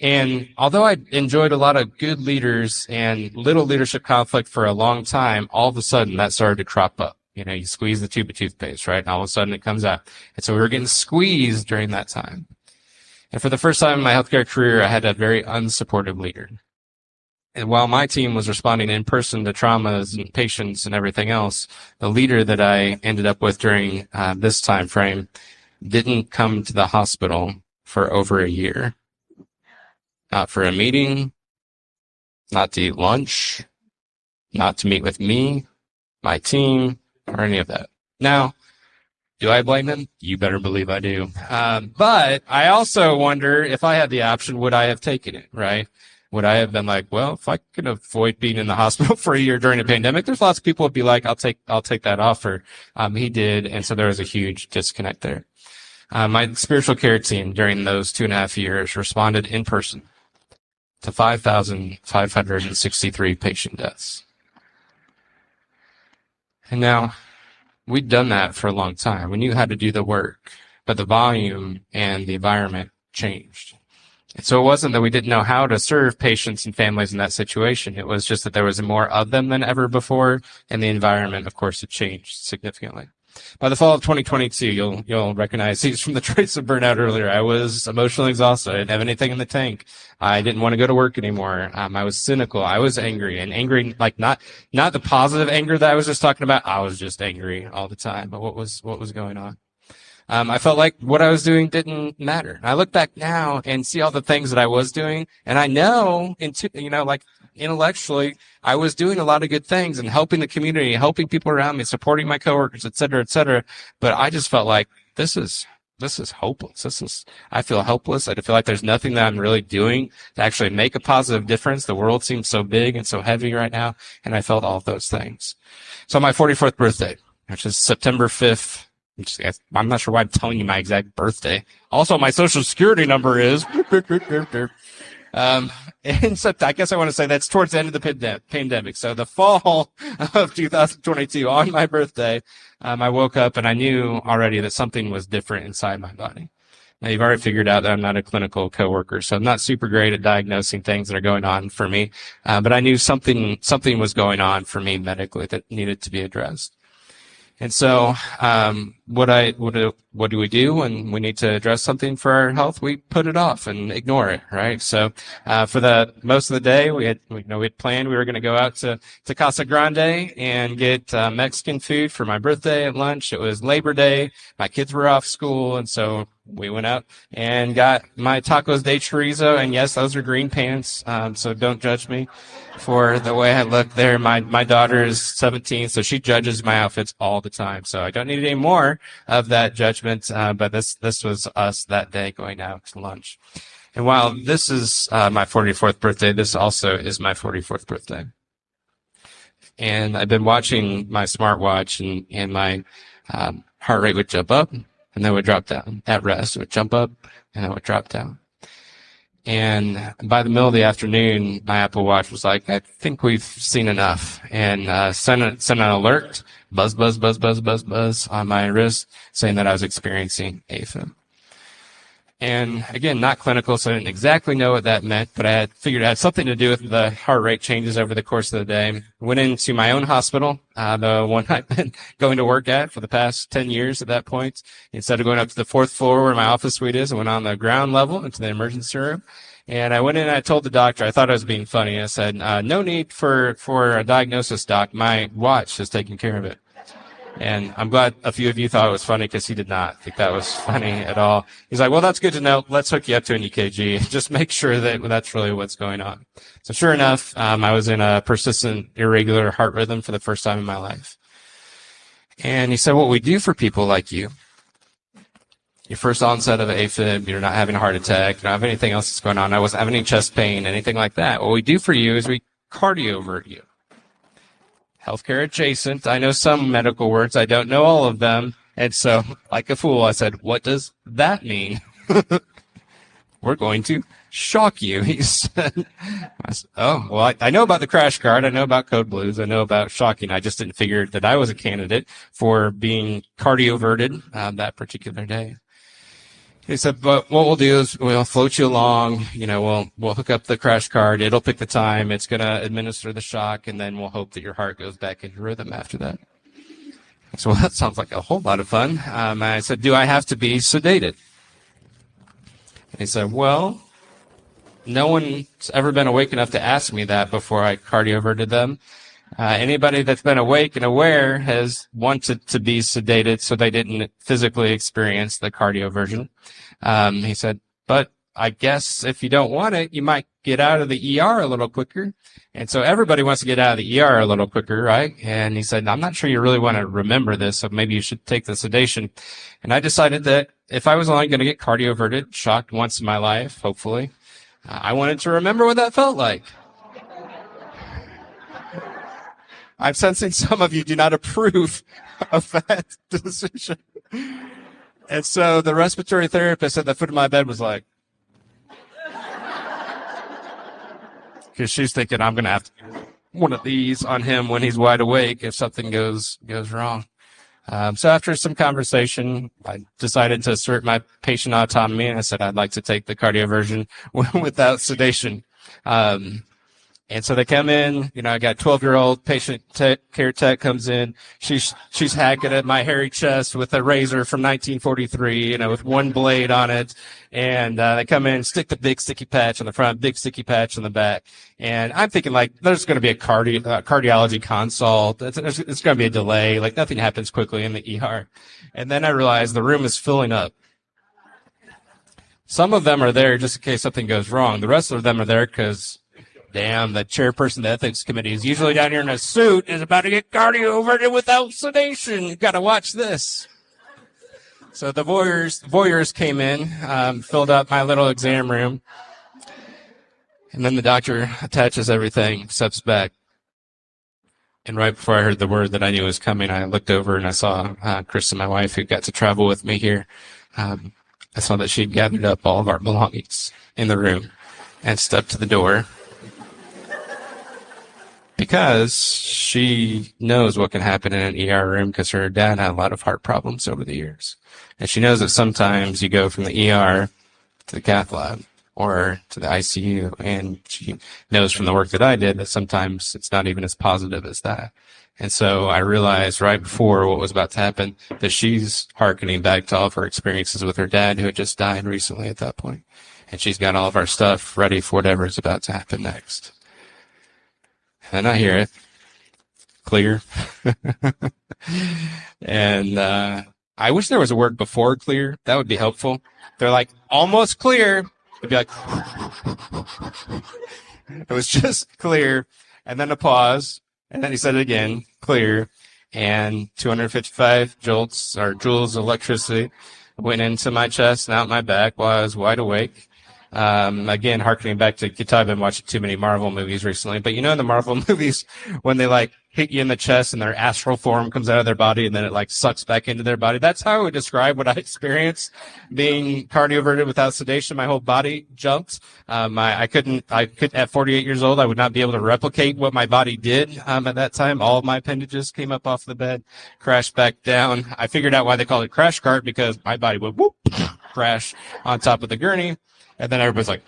And although I enjoyed a lot of good leaders and little leadership conflict for a long time, all of a sudden that started to crop up. You know, you squeeze the tube of toothpaste, right? And all of a sudden it comes out. And so we were getting squeezed during that time. And for the first time in my healthcare career, I had a very unsupportive leader. And while my team was responding in person to traumas and patients and everything else, the leader that I ended up with during this time frame didn't come to the hospital for over a year. not for a meeting, not to eat lunch, not to meet with me, my team, or any of that. Now, do I blame him? You better believe I do. But I also wonder if I had the option, would I have taken it, right? Would I have been like, well, if I could avoid being in the hospital for a year during a pandemic, there's lots of people would be like, I'll take that offer. He did. And so there was a huge disconnect there. My spiritual care team during those 2.5 years responded in person to 5,563 patient deaths. And now we'd done that for a long time. We knew how to do the work, but the volume and the environment changed. And so it wasn't that we didn't know how to serve patients and families in that situation. It was just that there was more of them than ever before, and the environment, of course, had changed significantly. By the fall of 2022, you'll recognize these from the traits of burnout earlier. I was emotionally exhausted. I didn't have anything in the tank. I didn't want to go to work anymore. I was cynical. I was angry, and angry, like not the positive anger that I was just talking about. I was just angry all the time. But what was going on? I felt like what I was doing didn't matter. I look back now and see all the things that I was doing, and I know, like intellectually, I was doing a lot of good things and helping the community, helping people around me, supporting my coworkers, et cetera, et cetera. But I just felt like this is hopeless. I feel helpless. I feel like there's nothing that I'm really doing to actually make a positive difference. The world seems so big and so heavy right now, and I felt all of those things. So on my 44th birthday, which is September 5th, I'm not sure why I'm telling you my exact birthday. Also, my social security number is. And so I guess I want to say that's towards the end of the pandemic. So the fall of 2022, on my birthday, I woke up and I knew already that something was different inside my body. Now, you've already figured out that I'm not a clinical coworker, so I'm not super great at diagnosing things that are going on for me. But I knew something was going on for me medically that needed to be addressed. And so, what do we do when we need to address something for our health? We put it off and ignore it, right? So, for the most of the day, we had planned we were going to go out to Casa Grande and get Mexican food for my birthday at lunch. It was Labor Day. My kids were off school, and so we went out and got my tacos de chorizo. And yes, those are green pants. So don't judge me for the way I look there. My daughter is 17, so she judges my outfits all the time. So I don't need any more of that judgment. But this was us that day going out to lunch. And while this is my 44th birthday, this also is my 44th birthday. And I've been watching my smartwatch, and my heart rate would jump up and then would drop down. At rest, it would jump up and then would drop down. And by the middle of the afternoon, my Apple Watch was like, I think we've seen enough, and sent an alert, buzz, buzz, buzz, buzz, buzz, buzz on my wrist, saying that I was experiencing AFib. And again, not clinical, so I didn't exactly know what that meant, but I had figured it had something to do with the heart rate changes over the course of the day. Went into my own hospital, the one I've been going to work at for the past 10 years at that point. Instead of going up to the 4th floor where my office suite is, I went on the ground level into the emergency room. And I went in and I told the doctor, I thought I was being funny. I said, no need for a diagnosis, doc. My watch is taking care of it. And I'm glad a few of you thought it was funny, because he did not think that was funny at all. He's like, well, that's good to know. Let's hook you up to an EKG. Just make sure that that's really what's going on. So sure enough, I was in a persistent irregular heart rhythm for the first time in my life. And he said, what we do for people like you, your first onset of AFib, you're not having a heart attack, you don't have anything else that's going on. I wasn't having any chest pain, anything like that. What we do for you is we cardiovert you. Healthcare adjacent. I know some medical words. I don't know all of them. And so, like a fool, I said, what does that mean? We're going to shock you, he said. I said, oh, well, I know about the crash cart. I know about code blues. I know about shocking. I just didn't figure that I was a candidate for being cardioverted that particular day. He said, but what we'll do is we'll float you along, we'll hook up the crash cart, it'll pick the time, it's going to administer the shock, and then we'll hope that your heart goes back into rhythm after that. So, well, that sounds like a whole lot of fun. I said, do I have to be sedated? And he said, well, no one's ever been awake enough to ask me that before I cardioverted them. Anybody that's been awake and aware has wanted to be sedated so they didn't physically experience the cardioversion. He said, but I guess if you don't want it, you might get out of the ER a little quicker. And so everybody wants to get out of the ER a little quicker, right? And he said, I'm not sure you really want to remember this, so maybe you should take the sedation. And I decided that if I was only going to get cardioverted, shocked once in my life, hopefully, I wanted to remember what that felt like. I'm sensing some of you do not approve of that decision. And so the respiratory therapist at the foot of my bed was like, because she's thinking I'm going to have to do one of these on him when he's wide awake if something goes wrong. So after some conversation, I decided to assert my patient autonomy, and I said I'd like to take the cardioversion without sedation. And so they come in, I got 12-year-old patient care tech comes in. She's hacking at my hairy chest with a razor from 1943, with one blade on it. And they come in, stick the big sticky patch on the front, big sticky patch on the back. And I'm thinking there's going to be a cardiology consult. It's going to be a delay. Nothing happens quickly in the ER. And then I realized the room is filling up. Some of them are there just in case something goes wrong. The rest of them are there because, damn, the chairperson of the ethics committee is usually down here in a suit, is about to get cardioverted without sedation. You got to watch this. So the voyeurs came in, filled up my little exam room, and then the doctor attaches everything, steps back. And right before I heard the word that I knew was coming, I looked over and I saw Kristen, my wife, who got to travel with me here. I saw that she'd gathered up all of our belongings in the room and stepped to the door, because she knows what can happen in an ER room because her dad had a lot of heart problems over the years. And she knows that sometimes you go from the ER to the cath lab or to the ICU. And she knows from the work that I did that sometimes it's not even as positive as that. And so I realized right before what was about to happen that she's hearkening back to all of her experiences with her dad, who had just died recently at that point. And she's got all of our stuff ready for whatever is about to happen next. And I hear it clear. And I wish there was a word before clear. That would be helpful. They're like, almost clear. It'd be like, it was just clear. And then a pause. And then he said it again, clear. And 255 joules of electricity went into my chest and out my back while I was wide awake. Again, harkening back to, I've been watching too many Marvel movies recently, but in the Marvel movies, when they hit you in the chest and their astral form comes out of their body and then it sucks back into their body. That's how I would describe what I experienced being cardioverted without sedation. My whole body jumped. I couldn't, at 48 years old, I would not be able to replicate what my body did, at that time. All of my appendages came up off the bed, crashed back down. I figured out why they called it crash cart, because my body would whoop, crash on top of the gurney. And then everybody's like,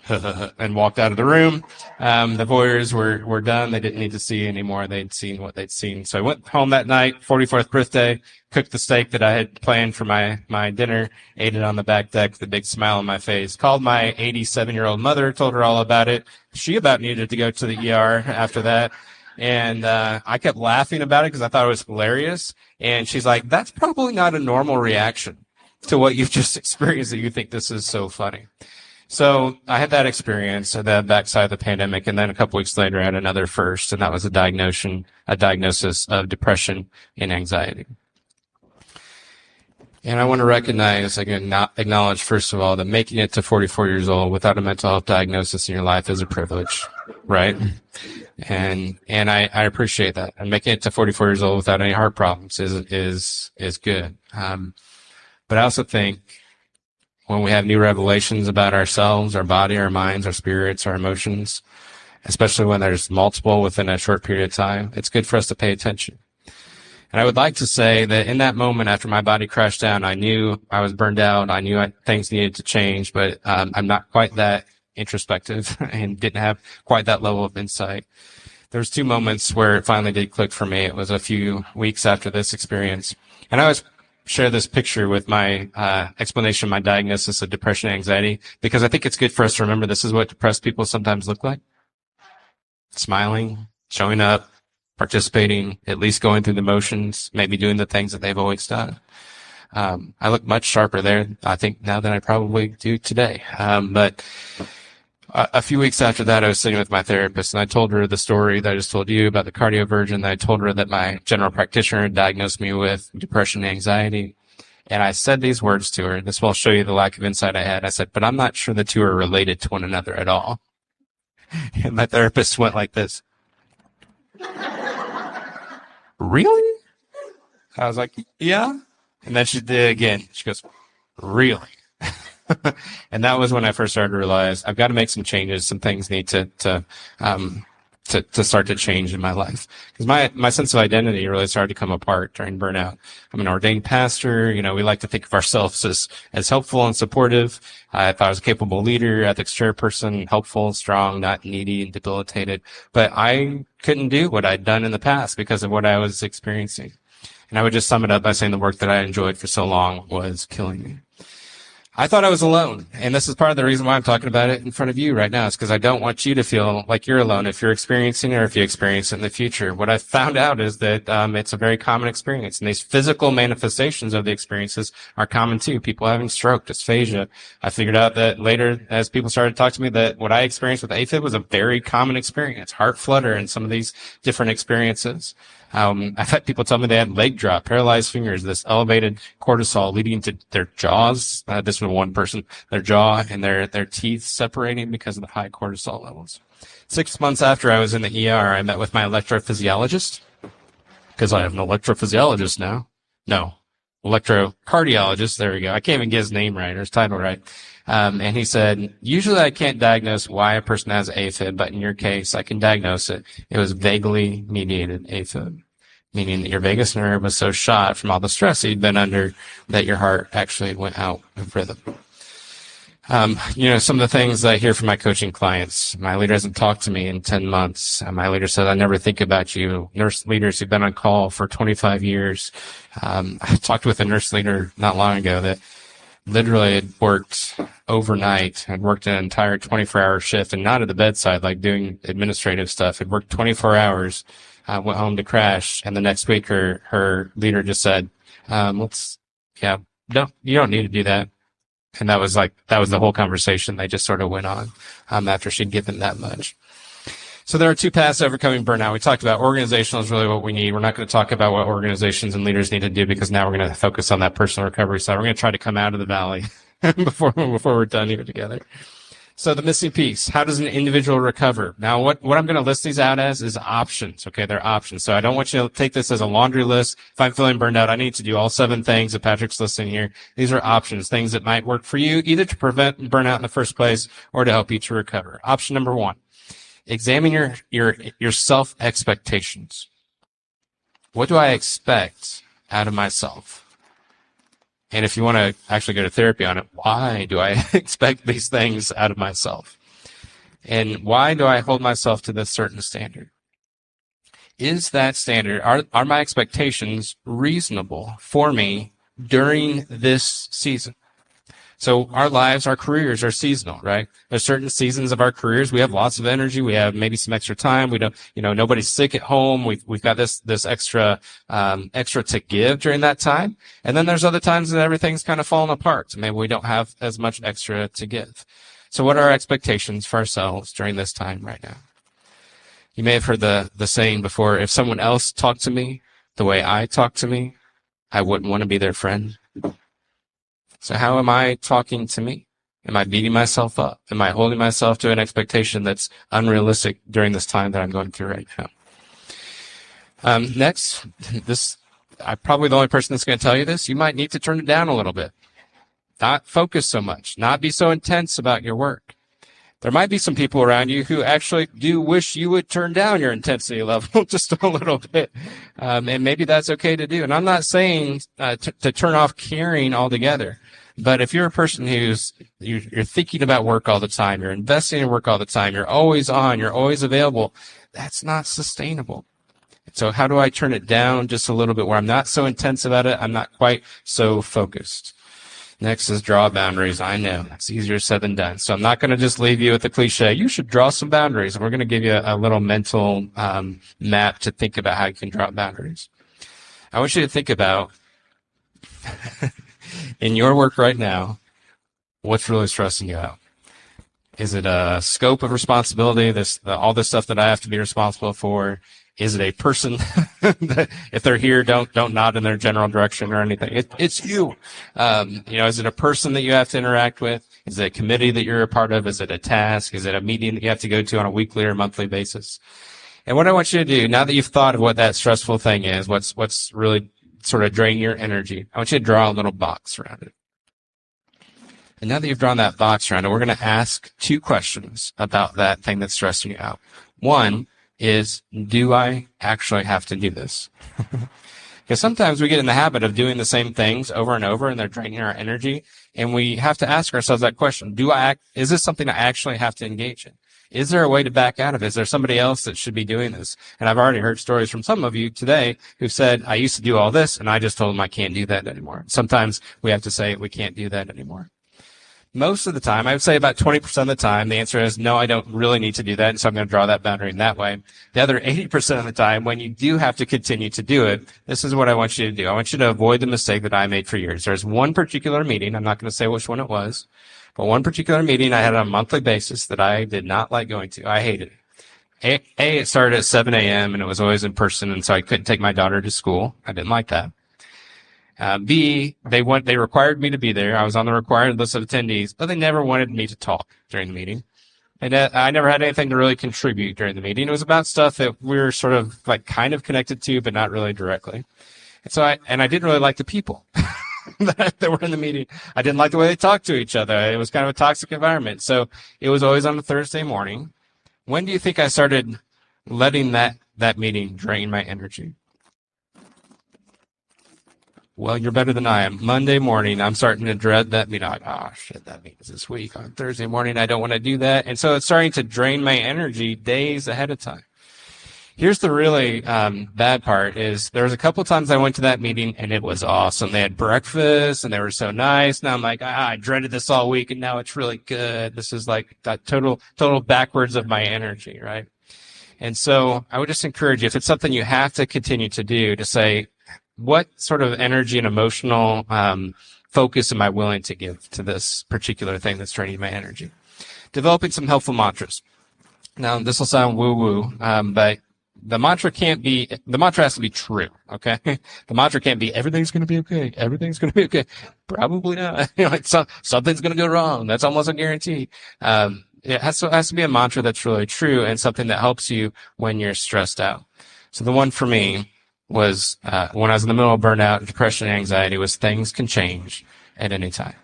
and walked out of the room. The voyeurs were done. They didn't need to see anymore. They'd seen what they'd seen. So I went home that night, 44th birthday, cooked the steak that I had planned for my dinner, ate it on the back deck with a big smile on my face, called my 87-year-old mother, told her all about it. She about needed to go to the ER after that. And I kept laughing about it because I thought it was hilarious. And she's like, that's probably not a normal reaction to what you've just experienced, that you think this is so funny. So I had that experience at the backside of the pandemic, and then a couple weeks later I had another first, and that was a diagnosis of depression and anxiety. And I want to recognize, acknowledge, first of all, that making it to 44 years old without a mental health diagnosis in your life is a privilege, right? And I appreciate that. And making it to 44 years old without any heart problems is good. But I also think, when we have new revelations about ourselves, our body, our minds, our spirits, our emotions, especially when there's multiple within a short period of time, it's good for us to pay attention. And I would like to say that in that moment after my body crashed down, I knew I was burned out. I knew things needed to change, but I'm not quite that introspective and didn't have quite that level of insight. There's two moments where it finally did click for me. It was a few weeks after this experience. And I was share this picture with my explanation of my diagnosis of depression and anxiety, because I think it's good for us to remember this is what depressed people sometimes look like. Smiling, showing up, participating, at least going through the motions, maybe doing the things that they've always done. I look much sharper there, I think, now than I probably do today. But a few weeks after that, I was sitting with my therapist, and I told her the story that I just told you about the cardioversion. I told her that my general practitioner diagnosed me with depression and anxiety. And I said these words to her. This will show you the lack of insight I had. I said, but I'm not sure the two are related to one another at all. And my therapist went like this. Really? I was like, yeah. And then she did it again. She goes, really? And that was when I first started to realize I've got to make some changes. Some things need to start to change in my life. Because my sense of identity really started to come apart during burnout. I'm an ordained pastor. You know, we like to think of ourselves as helpful and supportive. I thought I was a capable leader, ethics chairperson, helpful, strong, not needy and debilitated. But I couldn't do what I'd done in the past because of what I was experiencing. And I would just sum it up by saying the work that I enjoyed for so long was killing me. I thought I was alone, and this is part of the reason why I'm talking about it in front of you right now, is because I don't want you to feel like you're alone if you're experiencing it or if you experience it in the future. What I found out is that it's a very common experience, and these physical manifestations of the experiences are common too. People having stroke, dysphagia. I figured out that later, as people started to talk to me, that what I experienced with AFib was a very common experience, heart flutter, and some of these different experiences. I've had people tell me they had leg drop, paralyzed fingers, this elevated cortisol leading to their jaws. This was one person, their jaw and their teeth separating because of the high cortisol levels. 6 months after I was in the ER, I met with my electrophysiologist, because I have an electrophysiologist now. No, electrocardiologist. There we go. I can't even get his name right or his title right. And he said, usually I can't diagnose why a person has AFib, but in your case, I can diagnose it. It was vaguely mediated AFib, meaning that your vagus nerve was so shot from all the stress you'd been under that your heart actually went out of rhythm. Some of the things I hear from my coaching clients, my leader hasn't talked to me in 10 months. My leader said, I never think about you. Nurse leaders who've been on call for 25 years. I talked with a nurse leader not long ago that literally had worked overnight, had worked an entire 24-hour shift, and not at the bedside, like doing administrative stuff. Had worked 24 hours, went home to crash, and the next week her leader just said, no, you don't need to do that. And that was the whole conversation. They just sort of went on after she'd given that much. So there are two paths to overcoming burnout. We talked about organizational is really what we need. We're not going to talk about what organizations and leaders need to do because now we're going to focus on that personal recovery side. We're going to try to come out of the valley before we're done here together. So the missing piece, how does an individual recover? Now, what I'm going to list these out as is options. Okay, they're options. So I don't want you to take this as a laundry list. If I'm feeling burned out, I need to do all 7 things that Patrick's listing here. These are options, things that might work for you, either to prevent burnout in the first place or to help you to recover. Option number 1. Examine your self-expectations. What do I expect out of myself? And if you want to actually go to therapy on it, why do I expect these things out of myself? And why do I hold myself to this certain standard? Is that standard, are my expectations reasonable for me during this season? So our lives, our careers are seasonal, right? There's certain seasons of our careers. We have lots of energy. We have maybe some extra time. We don't, nobody's sick at home. We've got this extra to give during that time. And then there's other times that everything's kind of falling apart. So maybe we don't have as much extra to give. So what are our expectations for ourselves during this time right now? You may have heard the saying before, if someone else talked to me the way I talk to me, I wouldn't want to be their friend. So how am I talking to me? Am I beating myself up? Am I holding myself to an expectation that's unrealistic during this time that I'm going through right now? Next, I'm probably the only person that's going to tell you this. You might need to turn it down a little bit. Not focus so much. Not be so intense about your work. There might be some people around you who actually do wish you would turn down your intensity level just a little bit. And maybe that's okay to do. And I'm not saying to turn off caring altogether. But if you're a person you're thinking about work all the time, you're investing in work all the time, you're always on, you're always available, that's not sustainable. So how do I turn it down just a little bit where I'm not so intense about it, I'm not quite so focused? Next is draw boundaries. I know it's easier said than done. So I'm not going to just leave you with the cliche. You should draw some boundaries. We're going to give you a little mental map to think about how you can draw boundaries. I want you to think about In your work right now, what's really stressing you out? Is it a scope of responsibility? All this stuff that I have to be responsible for? Is it a person that if they're here, don't nod in their general direction or anything? It's you. Is it a person that you have to interact with? Is it a committee that you're a part of? Is it a task? Is it a meeting that you have to go to on a weekly or monthly basis? And what I want you to do, now that you've thought of what that stressful thing is, what's really sort of draining your energy, I want you to draw a little box around it. And now that you've drawn that box around it, we're going to ask 2 questions about that thing that's stressing you out. One is, do I actually have to do this? Because sometimes we get in the habit of doing the same things over and over, and they're draining our energy. And we have to ask ourselves that question. Is this something I actually have to engage in? Is there a way to back out of it? Is there somebody else that should be doing this? And I've already heard stories from some of you today who've said, I used to do all this, and I just told them I can't do that anymore. Sometimes we have to say we can't do that anymore. Most of the time, I would say about 20% of the time, the answer is, no, I don't really need to do that, and so I'm going to draw that boundary in that way. The other 80% of the time, when you do have to continue to do it, this is what I want you to do. I want you to avoid the mistake that I made for years. There's one particular meeting, I'm not going to say which one it was, but one particular meeting I had on a monthly basis that I did not like going to. I hated it. It started at 7 a.m., and it was always in person, and so I couldn't take my daughter to school. I didn't like that. B, they required me to be there. I was on the required list of attendees, but they never wanted me to talk during the meeting. And I never had anything to really contribute during the meeting. It was about stuff that we were sort of like kind of connected to, but not really directly. And so I didn't really like the people that were in the meeting. I didn't like the way they talked to each other. It was kind of a toxic environment. So it was always on a Thursday morning. When do you think I started letting that meeting drain my energy? Well, you're better than I am. Monday morning, I'm starting to dread that meeting. Shit, that meeting's this week. On Thursday morning, I don't want to do that. And so it's starting to drain my energy days ahead of time. Here's the really bad part is there was a couple times I went to that meeting and it was awesome. They had breakfast and they were so nice. Now I'm like, I dreaded this all week and now it's really good. This is like that total backwards of my energy, right? And so I would just encourage you, if it's something you have to continue to do, to say, what sort of energy and emotional focus am I willing to give to this particular thing that's draining my energy? Developing some helpful mantras. Now, this will sound woo-woo, but the mantra has to be true, okay? The mantra can't be, everything's going to be okay. Everything's going to be okay. Probably not. Something's going to go wrong. That's almost a guarantee. It has to be a mantra that's really true and something that helps you when you're stressed out. So the one for me was when I was in the middle of burnout, depression, and anxiety, was things can change at any time.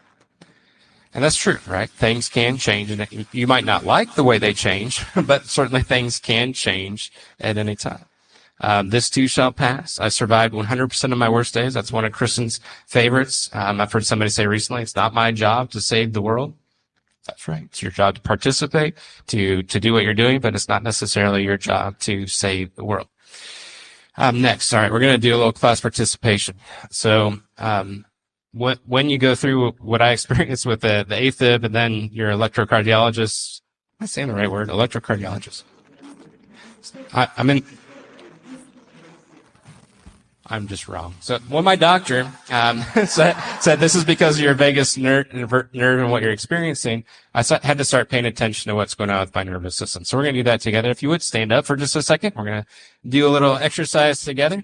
And that's true, right? Things can change, and you might not like the way they change, but certainly things can change at any time. This too shall pass. I survived 100% of my worst days. That's one of Kristen's favorites. I've heard somebody say recently, it's not my job to save the world. That's right. It's your job to participate, to do what you're doing, but it's not necessarily your job to save the world. Next, all right, we're going to do a little class participation. So, when you go through what I experienced with the AFib and then your electrocardiologist, am I saying the right word? Electrocardiologist. I'm just wrong. So when my doctor said this is because of your vagus nerve and what you're experiencing, I had to start paying attention to what's going on with my nervous system. So we're going to do that together. If you would stand up for just a second, we're going to do a little exercise together.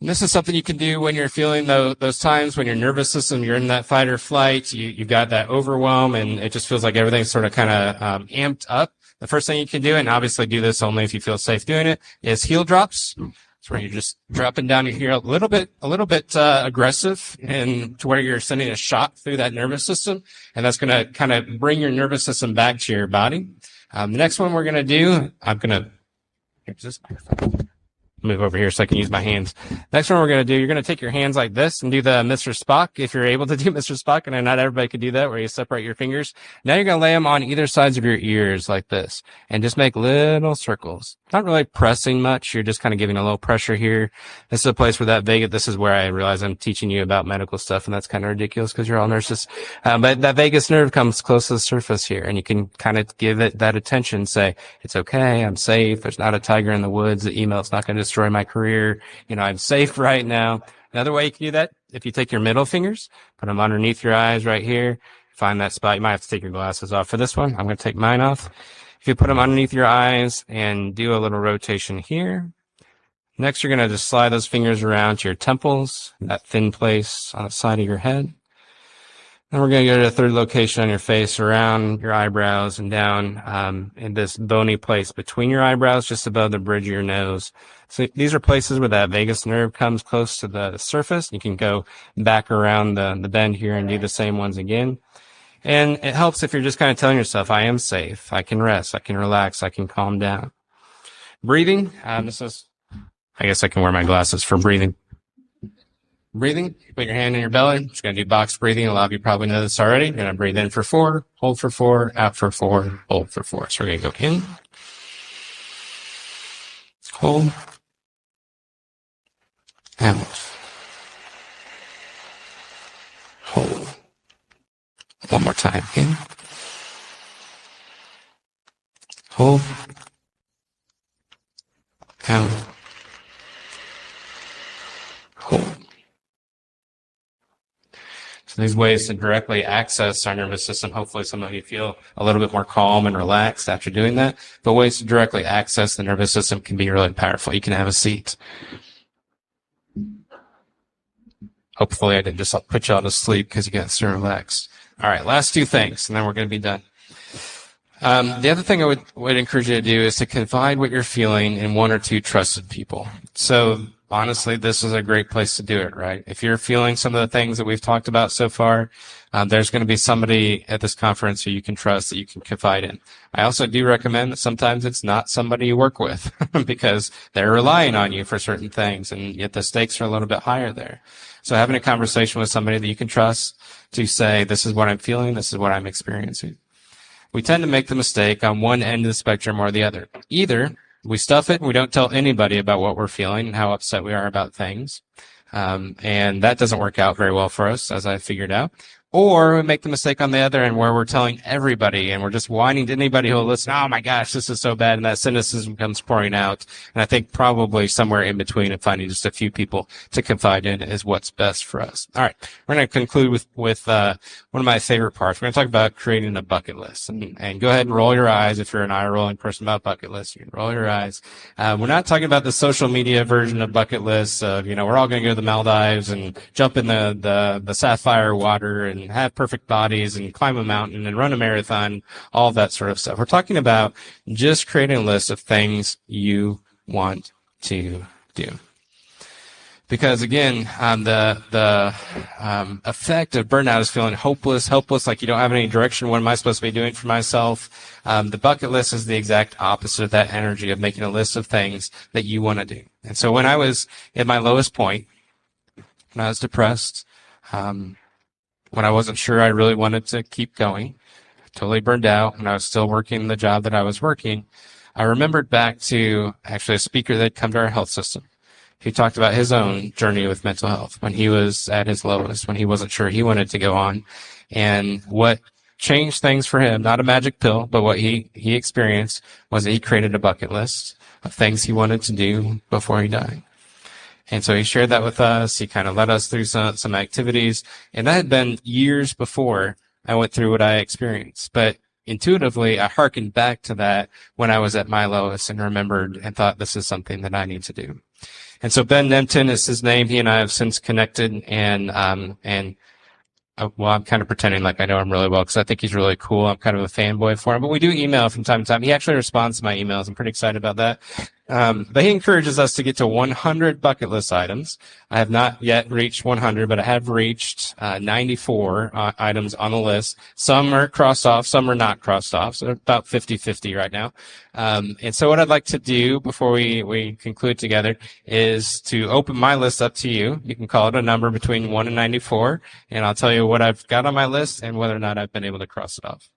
And this is something you can do when you're feeling those times when your nervous system, you're in that fight or flight, you've got that overwhelm, and it just feels like everything's sort of kind of amped up. The first thing you can do, and obviously do this only if you feel safe doing it, is heel drops. It's where you're just dropping down your heel a little bit aggressive, and to where you're sending a shot through that nervous system, and that's going to kind of bring your nervous system back to your body. The next one we're going to do, move over here so I can use my hands. Next one we're going to do, you're going to take your hands like this and do the Mr. Spock, if you're able to do Mr. Spock, and not everybody could do that, where you separate your fingers. Now you're going to lay them on either sides of your ears like this, and just make little circles. Not really pressing much. You're just kind of giving a little pressure here. This is a place where this is where I realize I'm teaching you about medical stuff, and that's kind of ridiculous because you're all nurses. But that vagus nerve comes close to the surface here, and you can kind of give it that attention, say, it's okay, I'm safe, there's not a tiger in the woods, the email's not going to destroy my career. I'm safe right now. Another way you can do that, if you take your middle fingers, put them underneath your eyes right here, find that spot. You might have to take your glasses off for this one. I'm going to take mine off. If you put them underneath your eyes and do a little rotation here, next you're going to just slide those fingers around to your temples, that thin place on the side of your head. And we're going to go to the third location on your face, around your eyebrows and down in this bony place between your eyebrows, just above the bridge of your nose. So these are places where that vagus nerve comes close to the surface. You can go back around the bend here and do the same ones again. And it helps if you're just kind of telling yourself, I am safe, I can rest, I can relax, I can calm down. Breathing, I guess I can wear my glasses for breathing. Breathing, put your hand in your belly. Just going to do box breathing. A lot of you probably know this already. You're going to breathe in for 4, hold for 4, out for 4, hold for 4. So we're going to go in, hold, out, hold. One more time. In, hold, out, hold. So these ways to directly access our nervous system. Hopefully some of you feel a little bit more calm and relaxed after doing that. But ways to directly access the nervous system can be really powerful. You can have a seat. Hopefully I didn't just put you all to sleep because you got so relaxed. All right, last 2 things, and then we're going to be done. The other thing I would encourage you to do is to confide what you're feeling in 1 or 2 trusted people. So honestly, this is a great place to do it, right? If you're feeling some of the things that we've talked about so far, there's going to be somebody at this conference who you can trust, that you can confide in. I also do recommend that sometimes it's not somebody you work with because they're relying on you for certain things, and yet the stakes are a little bit higher there. So having a conversation with somebody that you can trust to say, this is what I'm feeling, this is what I'm experiencing. We tend to make the mistake on one end of the spectrum or the other. Either we stuff it and we don't tell anybody about what we're feeling and how upset we are about things. And that doesn't work out very well for us, as I figured out. Or we make the mistake on the other end where we're telling everybody and we're just whining to anybody who will listen, oh my gosh, this is so bad, and that cynicism comes pouring out. And I think probably somewhere in between and finding just a few people to confide in is what's best for us. All right, we're going to conclude with one of my favorite parts. We're going to talk about creating a bucket list. And go ahead and roll your eyes if you're an eye-rolling person about bucket lists. You can roll your eyes. We're not talking about the social media version of bucket lists of, we're all going to go to the Maldives and jump in the sapphire water and have perfect bodies and climb a mountain and run a marathon, all that sort of stuff. We're talking about just creating a list of things you want to do. Because again, the effect of burnout is feeling hopeless, like you don't have any direction. What am I supposed to be doing for myself? The bucket list is the exact opposite of that energy of making a list of things that you want to do. And so when I was at my lowest point, when I was depressed, when I wasn't sure I really wanted to keep going, totally burned out, and I was still working the job that I was working, I remembered back to actually a speaker that had come to our health system. He talked about his own journey with mental health when he was at his lowest, when he wasn't sure he wanted to go on. And what changed things for him, not a magic pill, but what he experienced was that he created a bucket list of things he wanted to do before he died. And so he shared that with us. He kind of led us through some activities. And that had been years before I went through what I experienced. But intuitively, I hearkened back to that when I was at my lowest and remembered and thought, this is something that I need to do. And so Ben Nemton is his name. He and I have since connected, and well, I'm kind of pretending like I know him really well because I think he's really cool. I'm kind of a fanboy for him, but we do email from time to time. He actually responds to my emails. I'm pretty excited about that. But he encourages us to get to 100 bucket list items. I have not yet reached 100, but I have reached 94 items on the list. Some are crossed off, some are not crossed off. So about 50-50 right now. And so what I'd like to do before we conclude together is to open my list up to you. You can call it a number between 1 and 94, and I'll tell you what I've got on my list and whether or not I've been able to cross it off.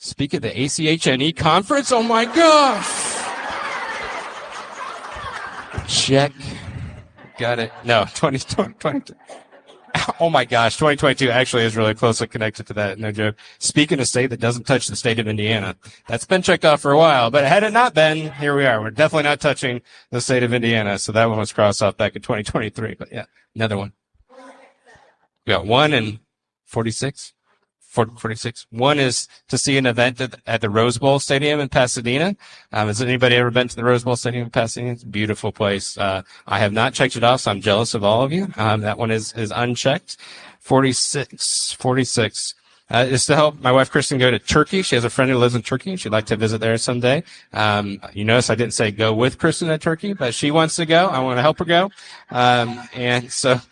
Speak at the ACHNE conference? Oh my gosh! Check. Got it. No, 2020. Oh my gosh, 2022 actually is really closely connected to that. No joke. Speaking of state that doesn't touch the state of Indiana, that's been checked off for a while, but had it not been, here we are. We're definitely not touching the state of Indiana. So that one was crossed off back in 2023. But yeah, another one. We got 1 and 46. 46. One is to see an event at the Rose Bowl Stadium in Pasadena. Has anybody ever been to the Rose Bowl Stadium in Pasadena? It's a beautiful place. I have not checked it off, so I'm jealous of all of you. That one is unchecked. 46 is to help my wife Kristen go to Turkey. She has a friend who lives in Turkey, and she'd like to visit there someday. You notice I didn't say go with Kristen to Turkey, but she wants to go. I want to help her go. And so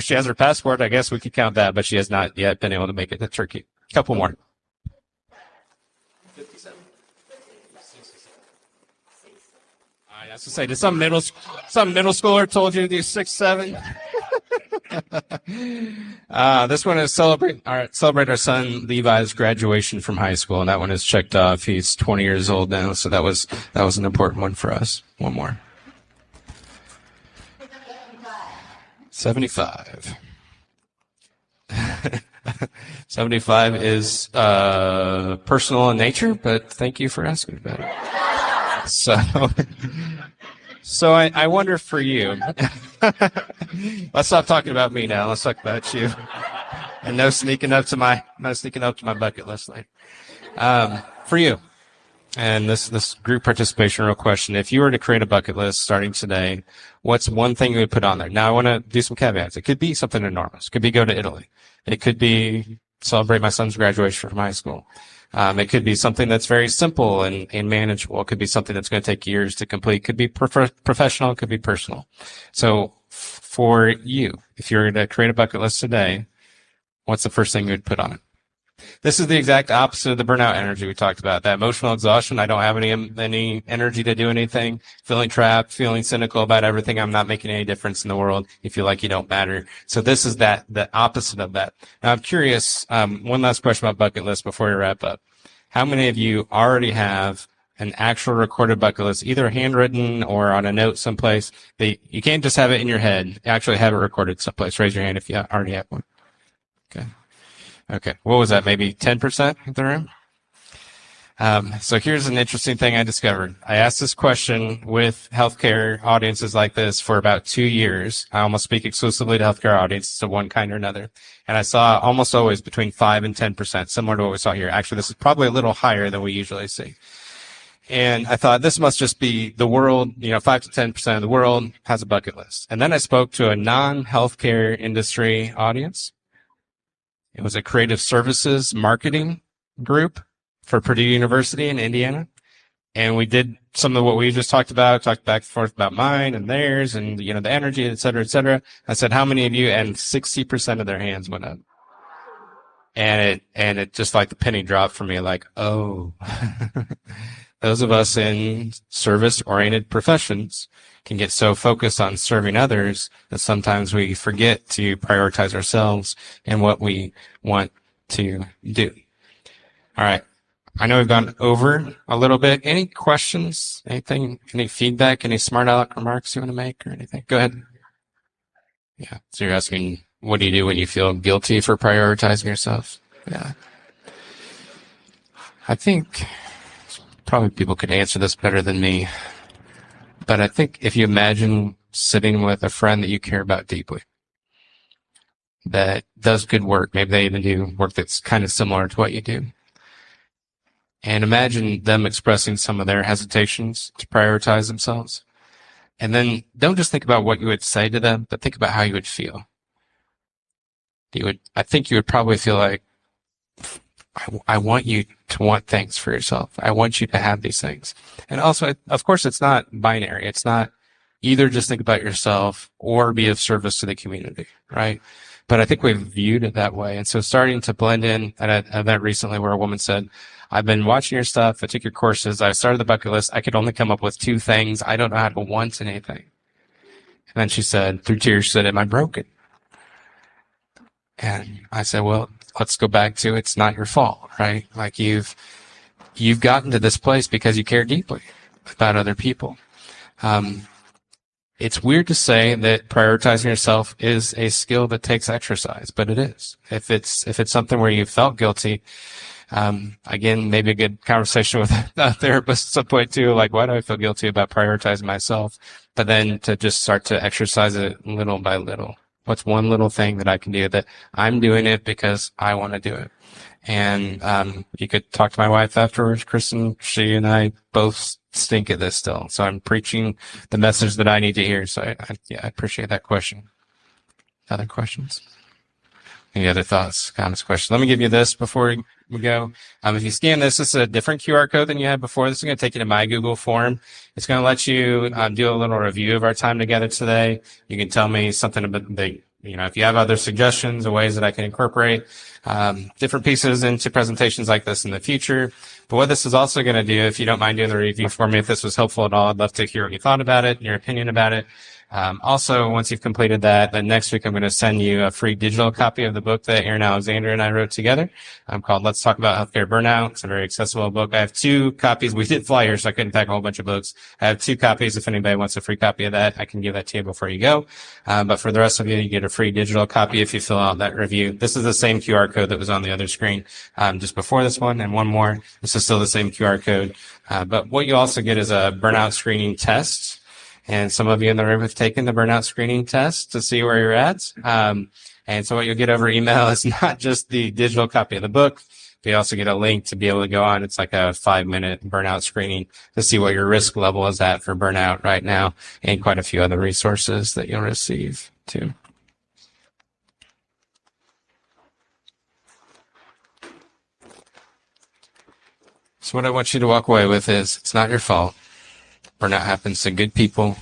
she has her passport. I guess we could count that, but she has not yet been able to make it to Turkey. Couple more. 57. I have to say, did some middle schooler told you to do 6, 7? This one is celebrate our son Levi's graduation from high school, and that one is checked off. He's 20 years old now, so that was an important one for us. One more. 75. 75 is personal in nature, but thank you for asking about it. So I wonder for you. Let's stop talking about me now. Let's talk about you. And no sneaking up to my bucket list later. For you, and this group participation real question: if you were to create a bucket list starting today, what's one thing you would put on there? Now I want to do some caveats. It could be something enormous. It could be go to Italy. It could be celebrate my son's graduation from high school. It could be something that's very simple and manageable. It could be something that's going to take years to complete. It could be professional. It could be personal. So for you, if you're going to create a bucket list today, what's the first thing you would put on it? This is the exact opposite of the burnout energy we talked about. That emotional exhaustion. I don't have any energy to do anything. Feeling trapped, feeling cynical about everything. I'm not making any difference in the world. You feel like you don't matter. So this is the opposite of that. Now I'm curious, one last question about bucket list before we wrap up. How many of you already have an actual recorded bucket list, either handwritten or on a note someplace? You can't just have it in your head. You actually have it recorded someplace. Raise your hand if you already have one. Okay. What was that? Maybe 10% of the room? So here's an interesting thing I discovered. I asked this question with healthcare audiences like this for about 2 years. I almost speak exclusively to healthcare audiences of one kind or another. And I saw almost always between 5 and 10%, similar to what we saw here. Actually, this is probably a little higher than we usually see. And I thought this must just be the world, 5 to 10% of the world has a bucket list. And then I spoke to a non-healthcare industry audience. It was a creative services marketing group for Purdue University in Indiana. And we did some of what we just talked back and forth about mine and theirs and, the energy, et cetera, et cetera. I said, how many of you? And 60% of their hands went up. And it just like the penny dropped for me, like, oh, those of us in service-oriented professions can get so focused on serving others that sometimes we forget to prioritize ourselves and what we want to do. All right. I know we've gone over a little bit. Any questions? Anything? Any feedback? Any smart aleck remarks you want to make or anything? Go ahead. Yeah. So you're asking, what do you do when you feel guilty for prioritizing yourself? Yeah. I think probably people could answer this better than me. But I think if you imagine sitting with a friend that you care about deeply, that does good work, maybe they even do work that's kind of similar to what you do, and imagine them expressing some of their hesitations to prioritize themselves. And then don't just think about what you would say to them, but think about how you would feel. I think you would probably feel like, I want you to want things for yourself. I want you to have these things. And also, of course, it's not binary. It's not either just think about yourself or be of service to the community, right? But I think we've viewed it that way. And so starting to blend in at an event recently where a woman said, I've been watching your stuff. I took your courses. I started the bucket list. I could only come up with 2 things. I don't know how to want anything. And then she said, through tears, she said, am I broken? And I said, well, let's go back to it's not your fault, right? Like you've gotten to this place because you care deeply about other people. It's weird to say that prioritizing yourself is a skill that takes exercise, but it is. If it's something where you felt guilty, again, maybe a good conversation with a therapist at some point too, like, why do I feel guilty about prioritizing myself? But then to just start to exercise it little by little. What's one little thing that I can do that I'm doing it because I want to do it? And you could talk to my wife afterwards, Kristen. She and I both stink at this still. So I'm preaching the message that I need to hear. So I appreciate that question. Other questions? Any other thoughts, comments, questions? Let me give you this before we go. If you scan this is a different QR code than you had before. This is going to take you to my Google form. It's going to let you do a little review of our time together today. You can tell me something about if you have other suggestions or ways that I can incorporate different pieces into presentations like this in the future. But what this is also going to do, if you don't mind doing the review for me, if this was helpful at all, I'd love to hear what you thought about it, your opinion about it. Also, once you've completed that, then next week I'm going to send you a free digital copy of the book that Aaron Alexander and I wrote together called Let's Talk About Healthcare Burnout. It's a very accessible book. I have 2 copies. We did flyers, so I couldn't pack a whole bunch of books. I have 2 copies. If anybody wants a free copy of that, I can give that to you before you go. But for the rest of you, you get a free digital copy if you fill out that review. This is the same QR code that was on the other screen just before this one, and one more. This is still the same QR code. But what you also get is a burnout screening test. And some of you in the room have taken the burnout screening test to see where you're at. And so what you'll get over email is not just the digital copy of the book, but you also get a link to be able to go on. It's like a 5-minute burnout screening to see what your risk level is at for burnout right now, and quite a few other resources that you'll receive too. So what I want you to walk away with is it's not your fault. Burnout happens to good people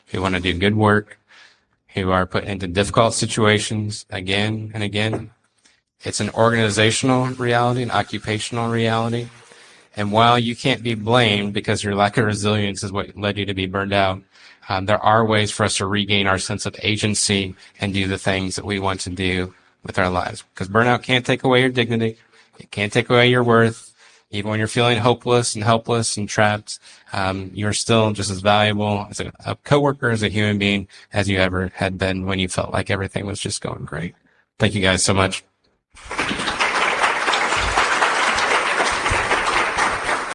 who want to do good work, who are put into difficult situations again and again. It's an organizational reality, an occupational reality. And while you can't be blamed because your lack of resilience is what led you to be burned out, there are ways for us to regain our sense of agency and do the things that we want to do with our lives. Because burnout can't take away your dignity. It can't take away your worth. Even when you're feeling hopeless and helpless and trapped, you're still just as valuable as a coworker, as a human being, as you ever had been when you felt like everything was just going great. Thank you guys so much.